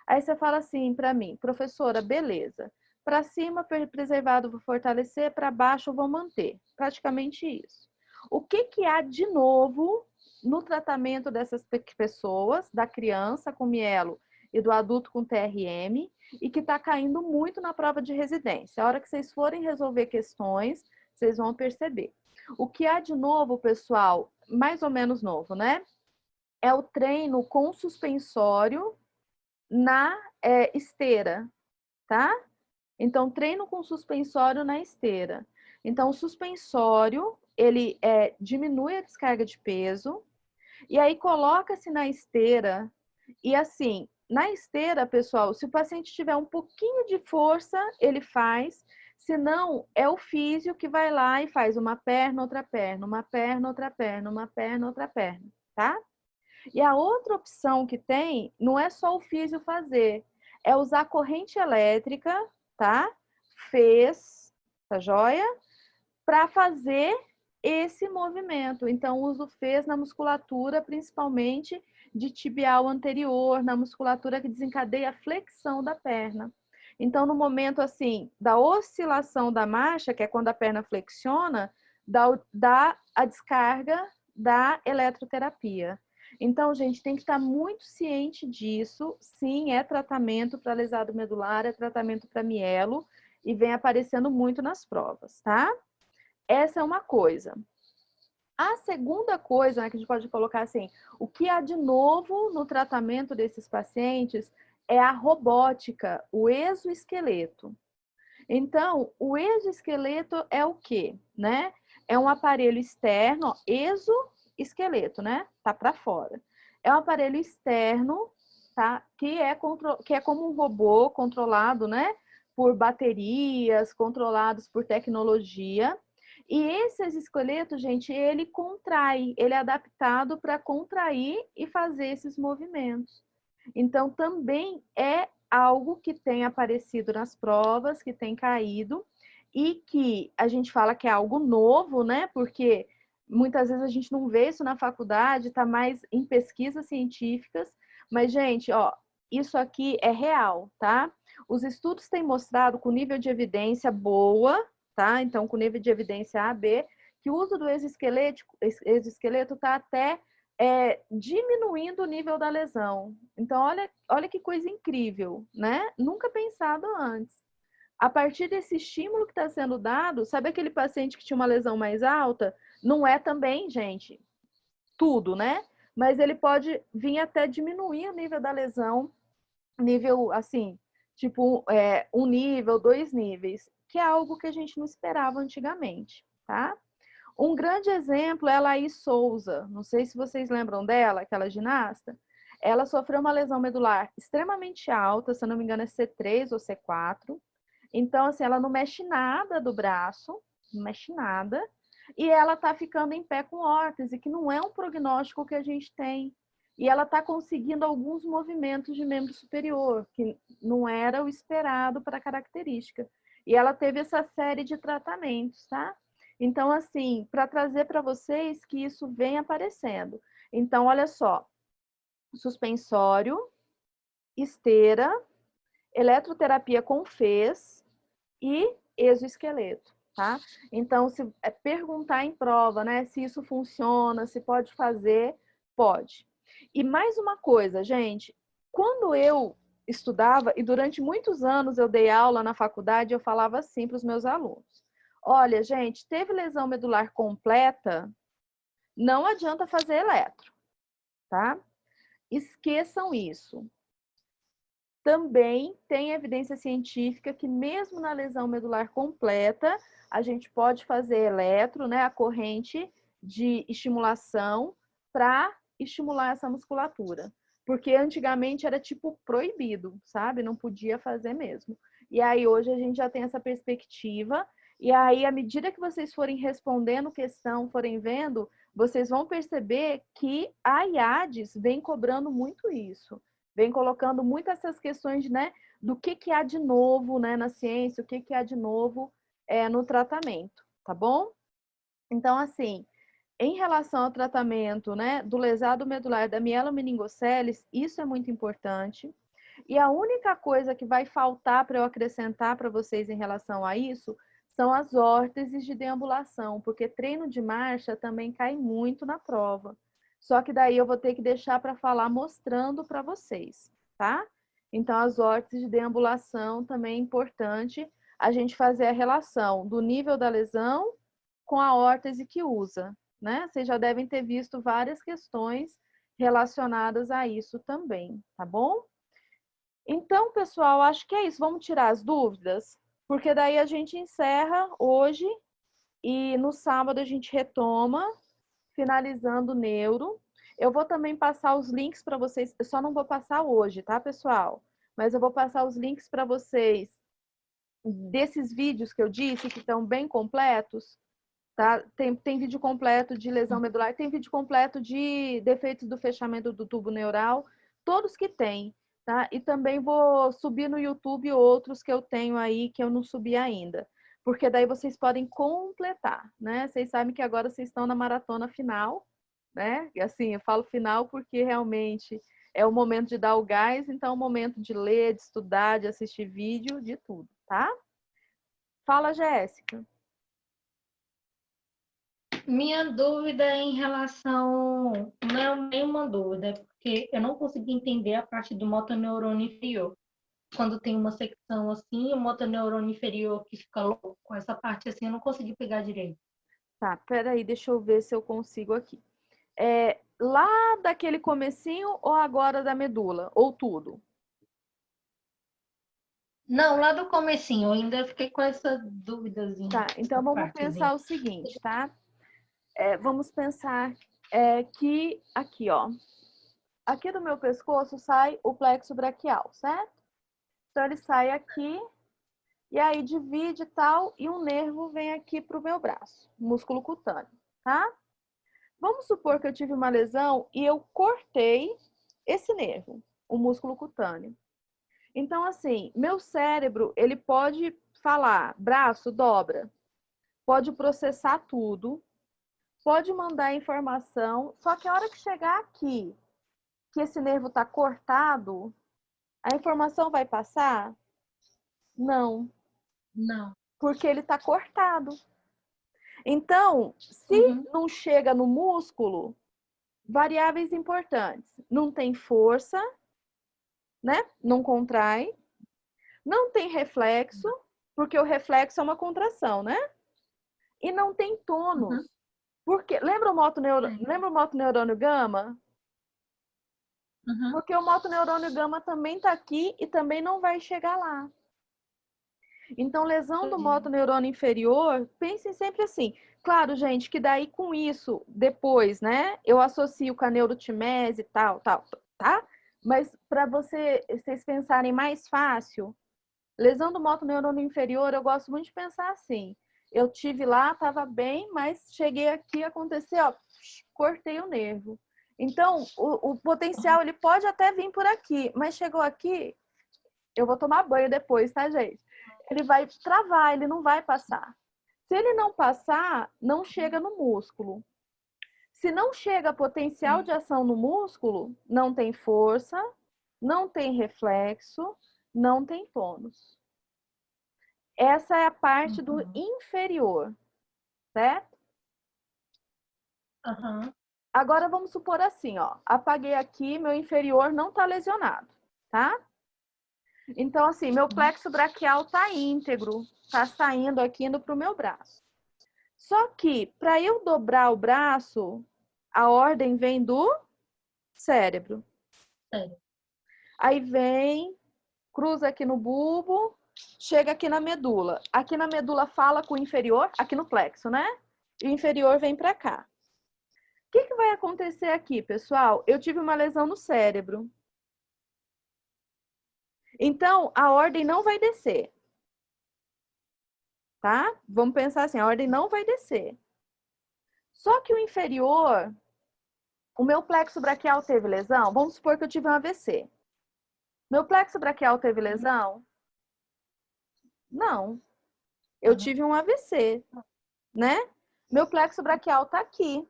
Aí você fala assim para mim, professora, beleza, Para cima, preservado, vou fortalecer, para baixo, vou manter. Praticamente isso. O que há de novo no tratamento dessas pessoas, da criança com mielo e do adulto com TRM, e que está caindo muito na prova de residência? A hora que vocês forem resolver questões, vocês vão perceber. O que há de novo, pessoal, mais ou menos novo, né? É o treino com suspensório na esteira, tá? Então, treino com suspensório na esteira. Então, o suspensório, ele diminui a descarga de peso, e aí coloca-se na esteira, e assim, na esteira, pessoal, se o paciente tiver um pouquinho de força, ele faz, senão é o físio que vai lá e faz uma perna, outra perna, uma perna, outra perna, uma perna, outra perna, tá? E a outra opção que tem, não é só o físio fazer, é usar corrente elétrica, tá? Tá joia? Para fazer esse movimento. Então, uso fez na musculatura, principalmente de tibial anterior, na musculatura que desencadeia a flexão da perna. Então, no momento assim, da oscilação da marcha, que é quando a perna flexiona, dá a descarga da eletroterapia. Então, gente, tem que estar muito ciente disso. Sim, é tratamento para lesado medular, é tratamento para mielo, e vem aparecendo muito nas provas, tá? Essa é uma coisa. A segunda coisa, né, que a gente pode colocar assim, o que há de novo no tratamento desses pacientes é a robótica, o exoesqueleto. Então, o exoesqueleto é o quê? Né? É um aparelho externo, exoesqueleto, né? Tá para fora. É um aparelho externo, tá? Que é como um robô controlado, né? Por baterias, controlados por tecnologia. E esse exoesqueleto, gente, ele contrai, ele é adaptado para contrair e fazer esses movimentos. Então, também é algo que tem aparecido nas provas, que tem caído, e que a gente fala que é algo novo, né? Porque muitas vezes a gente não vê isso na faculdade, está mais em pesquisas científicas. Mas, gente, ó, isso aqui é real, tá? Os estudos têm mostrado com nível de evidência boa, tá? Então, com nível de evidência A, B, que o uso do exoesqueleto está até diminuindo o nível da lesão. Então, olha que coisa incrível, né? Nunca pensado antes. A partir desse estímulo que está sendo dado, sabe aquele paciente que tinha uma lesão mais alta? Não é também, gente, tudo, né? Mas ele pode vir até diminuir o nível da lesão, nível, assim, tipo, um nível, 2 níveis, que é algo que a gente não esperava antigamente, tá? Um grande exemplo é a Laís Souza. Não sei se vocês lembram dela, aquela ginasta. Ela sofreu uma lesão medular extremamente alta, se eu não me engano é C3 ou C4. Então, assim, ela não mexe nada do braço, não mexe nada. E ela tá ficando em pé com órtese, que não é um prognóstico que a gente tem. E ela tá conseguindo alguns movimentos de membro superior, que não era o esperado para a característica. E ela teve essa série de tratamentos, tá? Então, assim, para trazer para vocês que isso vem aparecendo. Então, olha só, suspensório, esteira, eletroterapia com fez e exoesqueleto, tá? Então, se perguntar em prova, né, se isso funciona, se pode fazer, pode. E mais uma coisa, gente, quando eu estudava, e durante muitos anos eu dei aula na faculdade, eu falava assim para os meus alunos: olha, gente, teve lesão medular completa, não adianta fazer eletro, tá? Esqueçam isso. Também tem evidência científica que mesmo na lesão medular completa, a gente pode fazer eletro, né, a corrente de estimulação para estimular essa musculatura. Porque antigamente era tipo proibido, sabe? Não podia fazer mesmo. E aí hoje a gente já tem essa perspectiva. E aí, à medida que vocês forem respondendo questão, forem vendo, vocês vão perceber que a IADES vem cobrando muito isso. Vem colocando muito essas questões, né, do que há de novo, né, na ciência, o que há de novo no tratamento, tá bom? Então, assim, em relação ao tratamento, né, do lesado medular da mielomeningocele, isso é muito importante. E a única coisa que vai faltar para eu acrescentar para vocês em relação a isso são as órteses de deambulação, porque treino de marcha também cai muito na prova. Só que daí eu vou ter que deixar para falar mostrando para vocês, tá? Então, as órteses de deambulação também é importante a gente fazer a relação do nível da lesão com a órtese que usa, né? Vocês já devem ter visto várias questões relacionadas a isso também, tá bom? Então, pessoal, acho que é isso. Vamos tirar as dúvidas? Porque daí a gente encerra hoje e no sábado a gente retoma, finalizando o neuro. Eu vou também passar os links para vocês, eu só não vou passar hoje, tá, pessoal? Mas eu vou passar os links para vocês desses vídeos que eu disse, que estão bem completos, tá? Tem vídeo completo de lesão medular, tem vídeo completo de defeitos do fechamento do tubo neural, todos que tem, tá? E também vou subir no YouTube outros que eu tenho aí, que eu não subi ainda. Porque daí vocês podem completar, né? Vocês sabem que agora vocês estão na maratona final, né? E assim, eu falo final porque realmente é o momento de dar o gás, então é o momento de ler, de estudar, de assistir vídeo, de tudo, tá? Fala, Jéssica. Minha dúvida é em relação, não é nenhuma dúvida, é porque eu não consegui entender a parte do motoneurônio inferior. Quando tem uma secção assim, o motoneurônio inferior que fica louco, essa parte assim eu não consegui pegar direito. Tá, peraí, deixa eu ver se eu consigo aqui. É lá daquele comecinho ou agora da medula? Ou tudo? Não, lá do comecinho, eu ainda fiquei com essa dúvidazinha. Tá, então vamos partezinha. pensar o seguinte, tá? Vamos pensar que aqui, ó. Aqui do meu pescoço sai o plexo braquial, certo? Então ele sai aqui e aí divide e tal e um nervo vem aqui pro meu braço, músculo cutâneo, tá? Vamos supor que eu tive uma lesão e eu cortei esse nervo, o músculo cutâneo. Então, assim, meu cérebro, ele pode falar, braço, dobra, pode processar tudo, pode mandar informação, só que a hora que chegar aqui, que esse nervo está cortado, a informação vai passar? Não, Não. porque ele está cortado. Então, se não chega no músculo, variáveis importantes, não tem força, né? Não contrai, não tem reflexo, porque o reflexo é uma contração, né? E não tem tônus. Porque lembra o motoneurônio gama? Porque o motoneurônio gama também está aqui e também não vai chegar lá. Então, lesão do motoneurônio inferior, pensem sempre assim. Claro, gente, que daí com isso, depois, né, eu associo com a neurotimese e tal, tá? Mas para vocês pensarem mais fácil, lesão do motoneurônio inferior, eu gosto muito de pensar assim. Eu tive lá, estava bem, mas cheguei aqui, aconteceu, ó, cortei o nervo. Então, o potencial, ele pode até vir por aqui, mas chegou aqui, eu vou tomar banho depois, tá, gente? Ele vai travar, ele não vai passar. Se ele não passar, não chega no músculo. Se não chega potencial de ação no músculo, não tem força, não tem reflexo, não tem tônus. Essa é a parte do inferior, certo? Agora vamos supor assim, ó. Apaguei aqui, meu inferior não tá lesionado, tá? Então, assim, meu plexo braquial tá íntegro, tá saindo aqui, indo pro meu braço. Só que, para eu dobrar o braço, a ordem vem do cérebro. Aí vem, cruza aqui no bulbo, chega aqui na medula. Aqui na medula fala com o inferior, aqui no plexo, né? E o inferior vem para cá. O que vai acontecer aqui, pessoal? Eu tive uma lesão no cérebro. Então, a ordem não vai descer. Tá? Vamos pensar assim, a ordem não vai descer. Só que o inferior, o meu plexo braquial teve lesão? Vamos supor que eu tive um AVC. Meu plexo braquial teve lesão? Não. Eu tive um AVC, né? Meu plexo braquial tá aqui.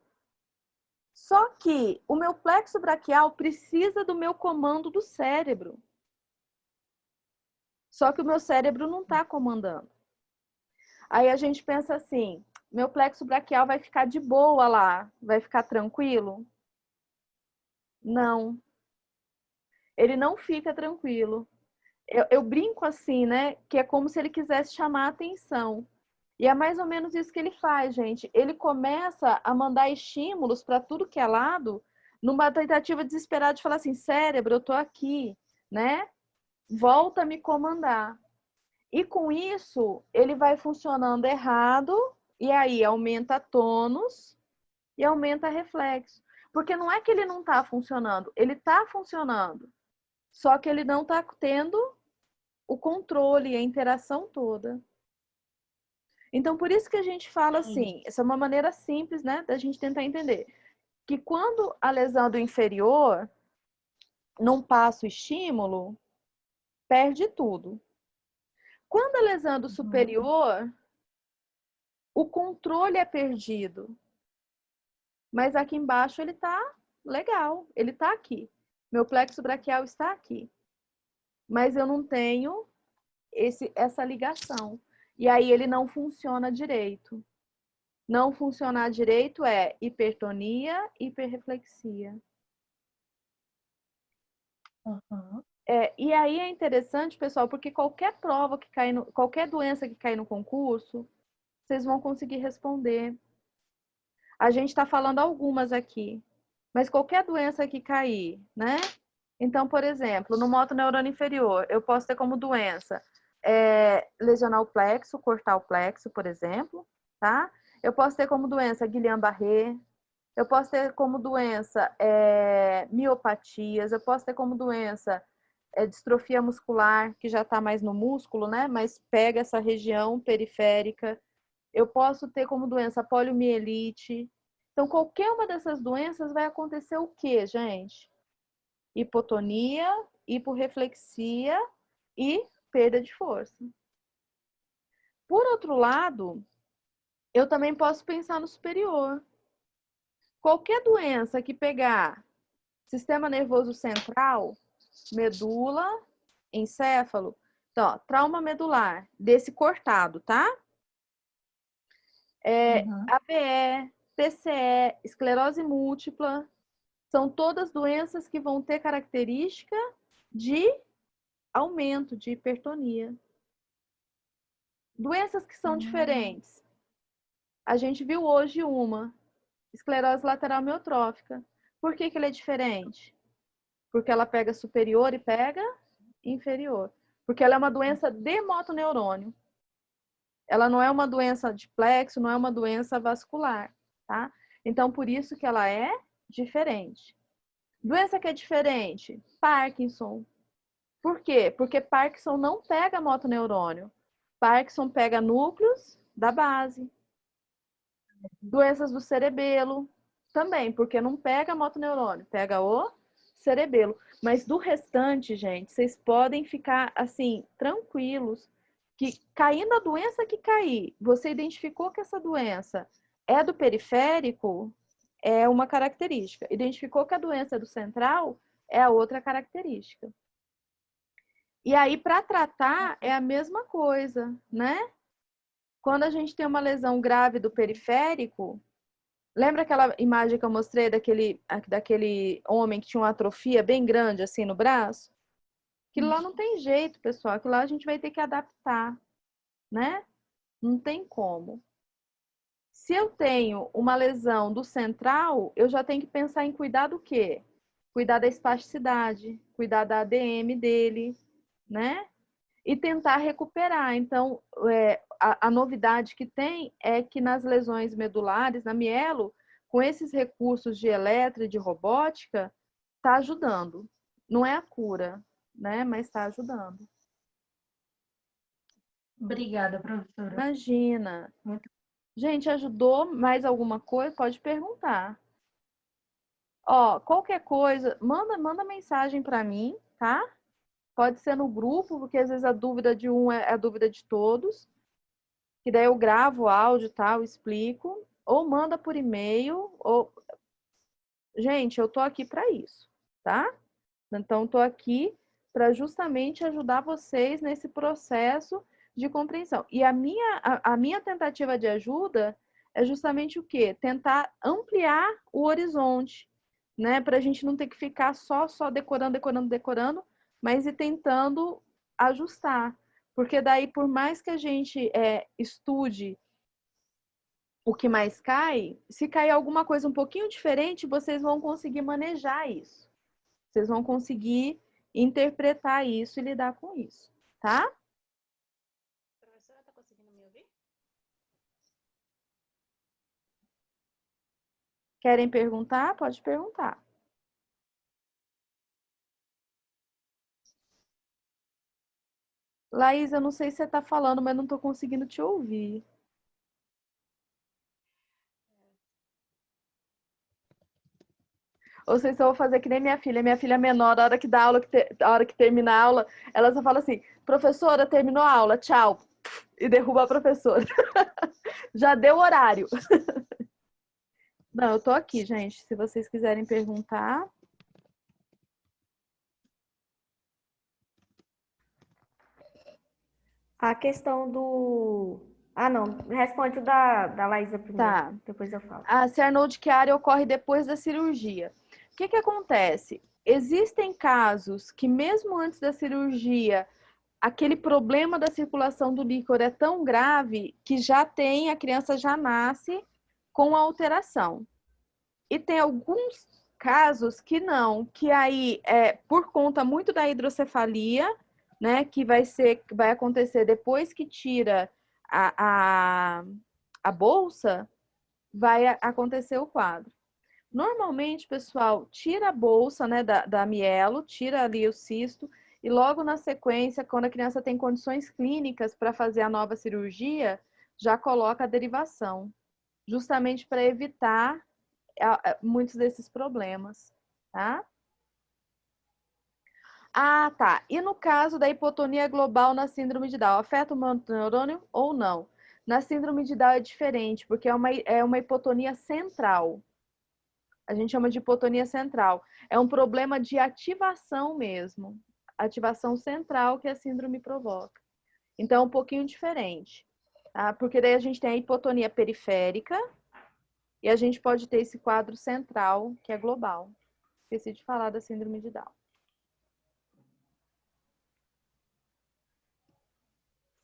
Só que o meu plexo braquial precisa do meu comando do cérebro. Só que o meu cérebro não está comandando. Aí a gente pensa assim, meu plexo braquial vai ficar de boa lá, vai ficar tranquilo? Não, ele não fica tranquilo. Eu brinco assim, né, que é como se ele quisesse chamar a atenção. E é mais ou menos isso que ele faz, gente. Ele começa a mandar estímulos para tudo que é lado, numa tentativa desesperada de falar assim, cérebro, eu tô aqui, né? Volta a me comandar. E com isso, ele vai funcionando errado, e aí aumenta tônus e aumenta reflexo. Porque não é que ele não está funcionando, ele está funcionando. Só que ele não está tendo o controle, a interação toda. Então, por isso que a gente fala assim, essa é uma maneira simples, né, da gente tentar entender. Que quando a lesão do inferior não passa o estímulo, perde tudo. Quando a lesão do superior, o controle é perdido. Mas aqui embaixo ele tá legal, ele tá aqui. Meu plexo braquial está aqui. Mas eu não tenho essa ligação. E aí ele não funciona direito. Não funcionar direito é hipertonia, hiperreflexia. E aí é interessante, pessoal, porque qualquer prova que cair, qualquer doença que cair no concurso, vocês vão conseguir responder. A gente está falando algumas aqui, mas qualquer doença que cair, né? Então, por exemplo, no motoneurônio inferior, eu posso ter como doença lesionar o plexo, cortar o plexo, por exemplo, tá? Eu posso ter como doença Guillain-Barré, eu posso ter como doença miopatias, eu posso ter como doença distrofia muscular, que já está mais no músculo, né? Mas pega essa região periférica. Eu posso ter como doença poliomielite. Então, qualquer uma dessas doenças vai acontecer o quê, gente? Hipotonia, hiporreflexia e perda de força. Por outro lado, eu também posso pensar no superior. Qualquer doença que pegar sistema nervoso central, medula, encéfalo, então, ó, trauma medular, desse cortado, tá? AVE, TCE, esclerose múltipla, são todas doenças que vão ter característica de aumento de hipertonia. Doenças que são diferentes. A gente viu hoje uma, esclerose lateral amiotrófica. Por que ela é diferente? Porque ela pega superior e pega inferior. Porque ela é uma doença de motoneurônio. Ela não é uma doença de plexo, não é uma doença vascular, tá? Então, por isso que ela é diferente. Doença que é diferente, Parkinson. Por quê? Porque Parkinson não pega motoneurônio. Parkinson pega núcleos da base. Doenças do cerebelo também, porque não pega motoneurônio, pega o cerebelo. Mas do restante, gente, vocês podem ficar assim, tranquilos, que caindo a doença que cair, você identificou que essa doença é do periférico, é uma característica. Identificou que a doença é do central, é a outra característica. E aí, para tratar, é a mesma coisa, né? Quando a gente tem uma lesão grave do periférico, lembra aquela imagem que eu mostrei daquele homem que tinha uma atrofia bem grande assim no braço? Aquilo lá não tem jeito, pessoal. Aquilo lá a gente vai ter que adaptar, né? Não tem como. Se eu tenho uma lesão do central, eu já tenho que pensar em cuidar do quê? Cuidar da espasticidade, cuidar da ADM dele, né? E tentar recuperar. Então, a novidade que tem é que nas lesões medulares, na mielo, com esses recursos de eletro e de robótica, está ajudando. Não é a cura, né? Mas está ajudando. Obrigada, professora. Imagina. Muito. Gente, ajudou mais alguma coisa? Pode perguntar. Ó, qualquer coisa, manda mensagem para mim, tá? Pode ser no grupo, porque às vezes a dúvida de um é a dúvida de todos. Que daí eu gravo o áudio, tal, explico. Ou manda por e-mail, ou... Gente, eu tô aqui para isso, tá? Então, tô aqui para justamente ajudar vocês nesse processo de compreensão. E a minha tentativa de ajuda é justamente o quê? Tentar ampliar o horizonte, né? Para a gente não ter que ficar só decorando, mas ir tentando ajustar. Porque daí, por mais que a gente estude o que mais cai, se cair alguma coisa um pouquinho diferente, vocês vão conseguir manejar isso. Vocês vão conseguir interpretar isso e lidar com isso, tá? Professora, tá conseguindo me ouvir? Querem perguntar? Pode perguntar. Laís, eu não sei se você está falando, mas não estou conseguindo te ouvir. Ou sei se eu vou fazer que nem minha filha menor, a hora que dá aula, a hora que termina a aula, ela só fala assim, professora, terminou a aula, tchau. E derruba a professora. Já deu horário. Não, eu tô aqui, gente. Se vocês quiserem perguntar. A questão do... Ah, não. Responde o da Laísa primeiro. Tá. Depois eu falo. A cianurticária ocorre depois da cirurgia. O que acontece? Existem casos que mesmo antes da cirurgia, aquele problema da circulação do líquor é tão grave que a criança já nasce com a alteração. E tem alguns casos que não, que aí é por conta muito da hidrocefalia, né, que vai acontecer depois que tira a bolsa, vai acontecer o quadro. Normalmente, pessoal, tira a bolsa, né, da mielo, tira ali o cisto, e logo na sequência, quando a criança tem condições clínicas para fazer a nova cirurgia, já coloca a derivação, justamente para evitar muitos desses problemas, tá? Ah, tá. E no caso da hipotonia global na síndrome de Down, afeta o mononeurônio ou não? Na síndrome de Down é diferente, porque é uma hipotonia central. A gente chama de hipotonia central. É um problema de ativação mesmo. Ativação central que a síndrome provoca. Então, é um pouquinho diferente. Tá? Porque daí a gente tem a hipotonia periférica e a gente pode ter esse quadro central, que é global. Esqueci de falar da síndrome de Down.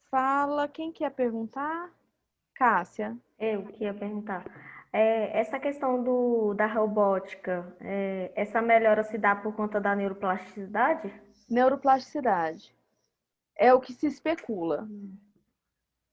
Fala, quem quer perguntar? Cássia. Eu que ia perguntar. Essa questão da robótica, essa melhora se dá por conta da neuroplasticidade? Neuroplasticidade. É o que se especula.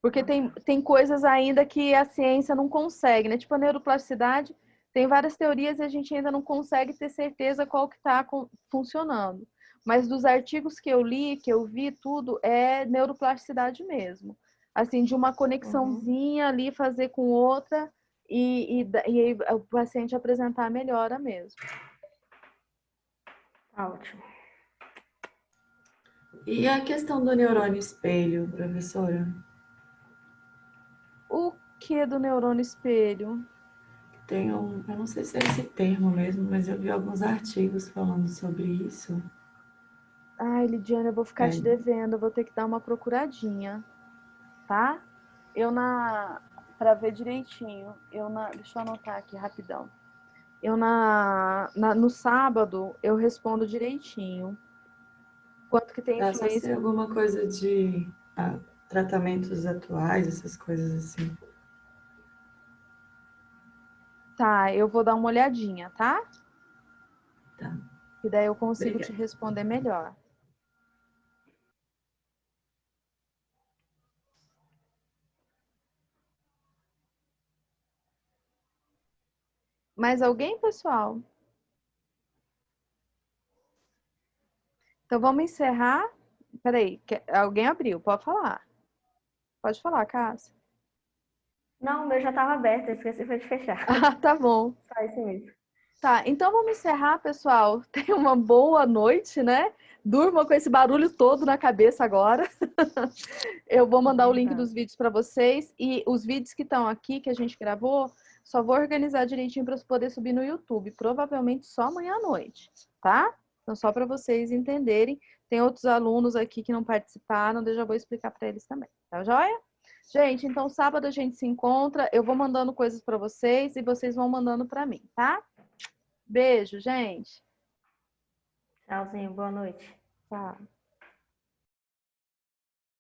Porque tem coisas ainda que a ciência não consegue, né? Tipo a neuroplasticidade, tem várias teorias e a gente ainda não consegue ter certeza qual que está funcionando. Mas dos artigos que eu li, que eu vi, tudo é neuroplasticidade mesmo. Assim, de uma conexãozinha ali fazer com outra e aí o paciente apresentar a melhora mesmo. Ótimo. E a questão do neurônio espelho, professora? O que do neurônio espelho? Eu não sei se é esse termo mesmo, mas eu vi alguns artigos falando sobre isso. Ai, Lidiana, eu vou ficar te devendo, eu vou ter que dar uma procuradinha, tá? Pra ver direitinho, deixa eu anotar aqui rapidão. No sábado, eu respondo direitinho. Quanto que tem Só influência? se alguma coisa de tratamentos atuais, essas coisas assim. Tá, eu vou dar uma olhadinha, tá? Tá. E daí eu consigo Obrigada. te responder melhor. Mais alguém, pessoal? Então vamos encerrar. Peraí, alguém abriu, pode falar. Pode falar, Cássia. Não, o meu já estava aberto, eu esqueci de fechar. Ah, tá bom. Só isso mesmo. Tá, então vamos encerrar, pessoal. Tenha uma boa noite, né? Durma com esse barulho todo na cabeça agora. Eu vou mandar o link dos vídeos para vocês e os vídeos que estão aqui, que a gente gravou, só vou organizar direitinho para poder subir no YouTube, provavelmente só amanhã à noite, tá? Então, só para vocês entenderem, Tem outros alunos aqui que não participaram, eu já vou explicar para eles também, tá joia? Gente, então sábado a gente se encontra, eu vou mandando coisas para vocês e vocês vão mandando para mim, tá? Beijo, gente. Tchauzinho, boa noite. Tchau.